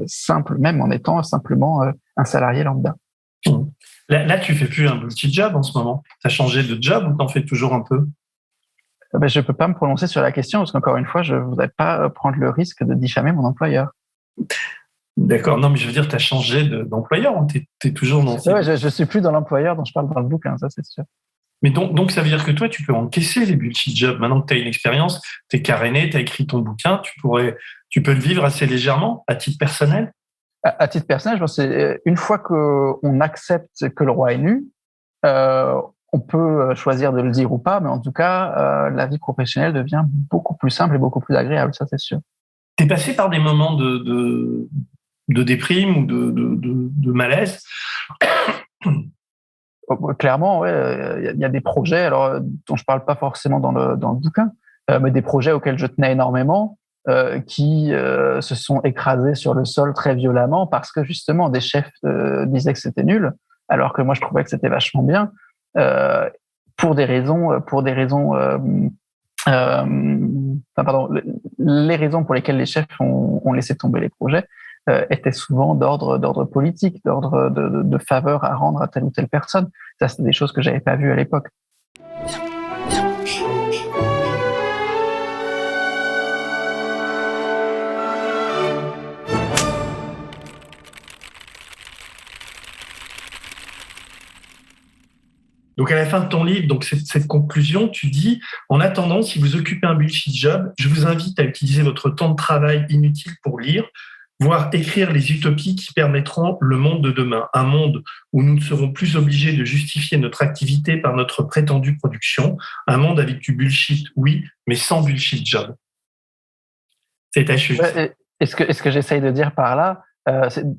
simple, même en étant simplement un salarié lambda. Là, tu fais plus un bullshit job en ce moment. Tu as changé de job ou tu en fais toujours un peu? Je peux pas me prononcer sur la question parce qu'encore une fois, je voudrais pas prendre le risque de diffamer mon employeur. D'accord. Non, mais je veux dire, tu as changé d'employeur. Tu es toujours dans... Ouais, je suis plus dans l'employeur dont je parle dans le bouquin, ça c'est sûr. Mais donc, ça veut dire que toi, tu peux encaisser les bullshit jobs. Maintenant que tu as une expérience, tu es caréné, tu as écrit ton bouquin, tu peux le vivre assez légèrement, à titre personnel? À titre personnel, je pense que c'est une fois qu'on accepte que le roi est nu, on peut choisir de le dire ou pas, mais en tout cas, la vie professionnelle devient beaucoup plus simple et beaucoup plus agréable, ça c'est sûr. Tu es passé par des moments de déprime ou de malaise? Clairement, ouais, il y a des projets, alors dont je parle pas forcément dans le bouquin, mais des projets auxquels je tenais énormément, qui se sont écrasés sur le sol très violemment parce que justement des chefs disaient que c'était nul, alors que moi je trouvais que c'était vachement bien, pour des raisons, les raisons pour lesquelles les chefs ont laissé tomber les projets étaient souvent d'ordre politique, d'ordre de faveur à rendre à telle ou telle personne. Ça, c'est des choses que j'avais pas vues à l'époque. Donc, à la fin de ton livre, donc cette conclusion, tu dis « En attendant, si vous occupez un bullshit job, je vous invite à utiliser votre temps de travail inutile pour lire, voire écrire les utopies qui permettront le monde de demain, un monde où nous ne serons plus obligés de justifier notre activité par notre prétendue production, un monde avec du bullshit, oui, mais sans bullshit job. » C'est ta chute. Et ce que j'essaye de dire par là,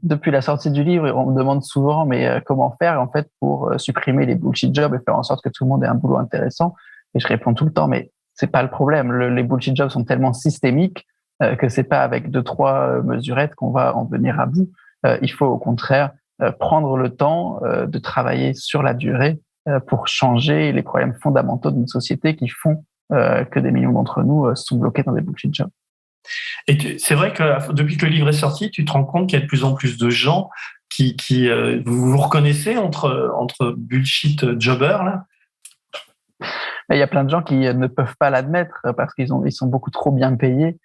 depuis la sortie du livre, on me demande souvent mais comment faire en fait pour supprimer les bullshit jobs et faire en sorte que tout le monde ait un boulot intéressant. Et je réponds tout le temps mais c'est pas le problème. Les bullshit jobs sont tellement systémiques que c'est pas avec 2-3 mesurettes qu'on va en venir à bout. Il faut au contraire prendre le temps de travailler sur la durée pour changer les problèmes fondamentaux d'une société qui font que des millions d'entre nous sont bloqués dans des bullshit jobs. Et c'est vrai que depuis que le livre est sorti, tu te rends compte qu'il y a de plus en plus de gens qui vous reconnaissez entre bullshit jobbers là. Il y a plein de gens qui ne peuvent pas l'admettre parce qu'ils sont beaucoup trop bien payés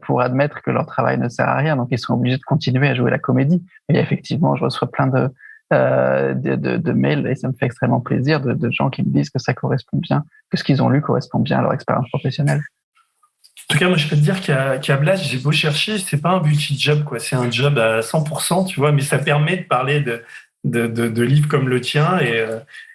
pour admettre que leur travail ne sert à rien, donc ils sont obligés de continuer à jouer la comédie. Et effectivement, je reçois plein de mails et ça me fait extrêmement plaisir de gens qui me disent que ça correspond bien, que ce qu'ils ont lu correspond bien à leur expérience professionnelle. En tout cas, moi, je peux te dire qu'à Blast, j'ai beau chercher, c'est pas un bullshit job, quoi. C'est un job à 100%, tu vois, mais ça permet de parler de livres comme le tien.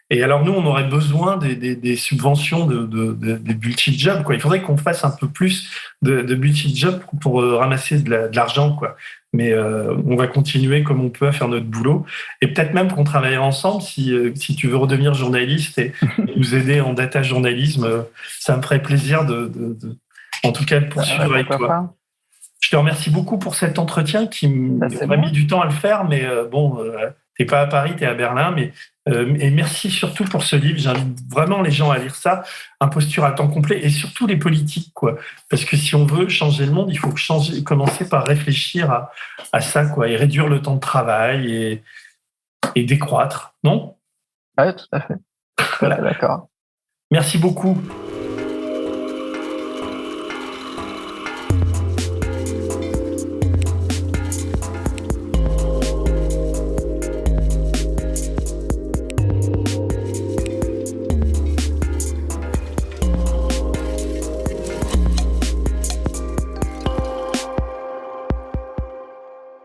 Et alors, nous, on aurait besoin des subventions des bullshit jobs, quoi. Il faudrait qu'on fasse un peu plus de bullshit jobs pour ramasser de l'argent, quoi. Mais on va continuer comme on peut à faire notre boulot. Et peut-être même qu'on travaillera ensemble si tu veux redevenir journaliste et nous aider en data journalisme. Ça me ferait plaisir en tout cas de poursuivre avec toi. Pas. Je te remercie beaucoup pour cet entretien qui m'a mis du temps à le faire, mais t'es pas à Paris, t'es à Berlin, et merci surtout pour ce livre. J'invite vraiment les gens à lire ça, Imposture à temps complet, et surtout les politiques, quoi. Parce que si on veut changer le monde, il faut commencer par réfléchir à ça, quoi, et réduire le temps de travail et décroître, non ? Oui, tout à fait. Voilà, d'accord. Merci beaucoup.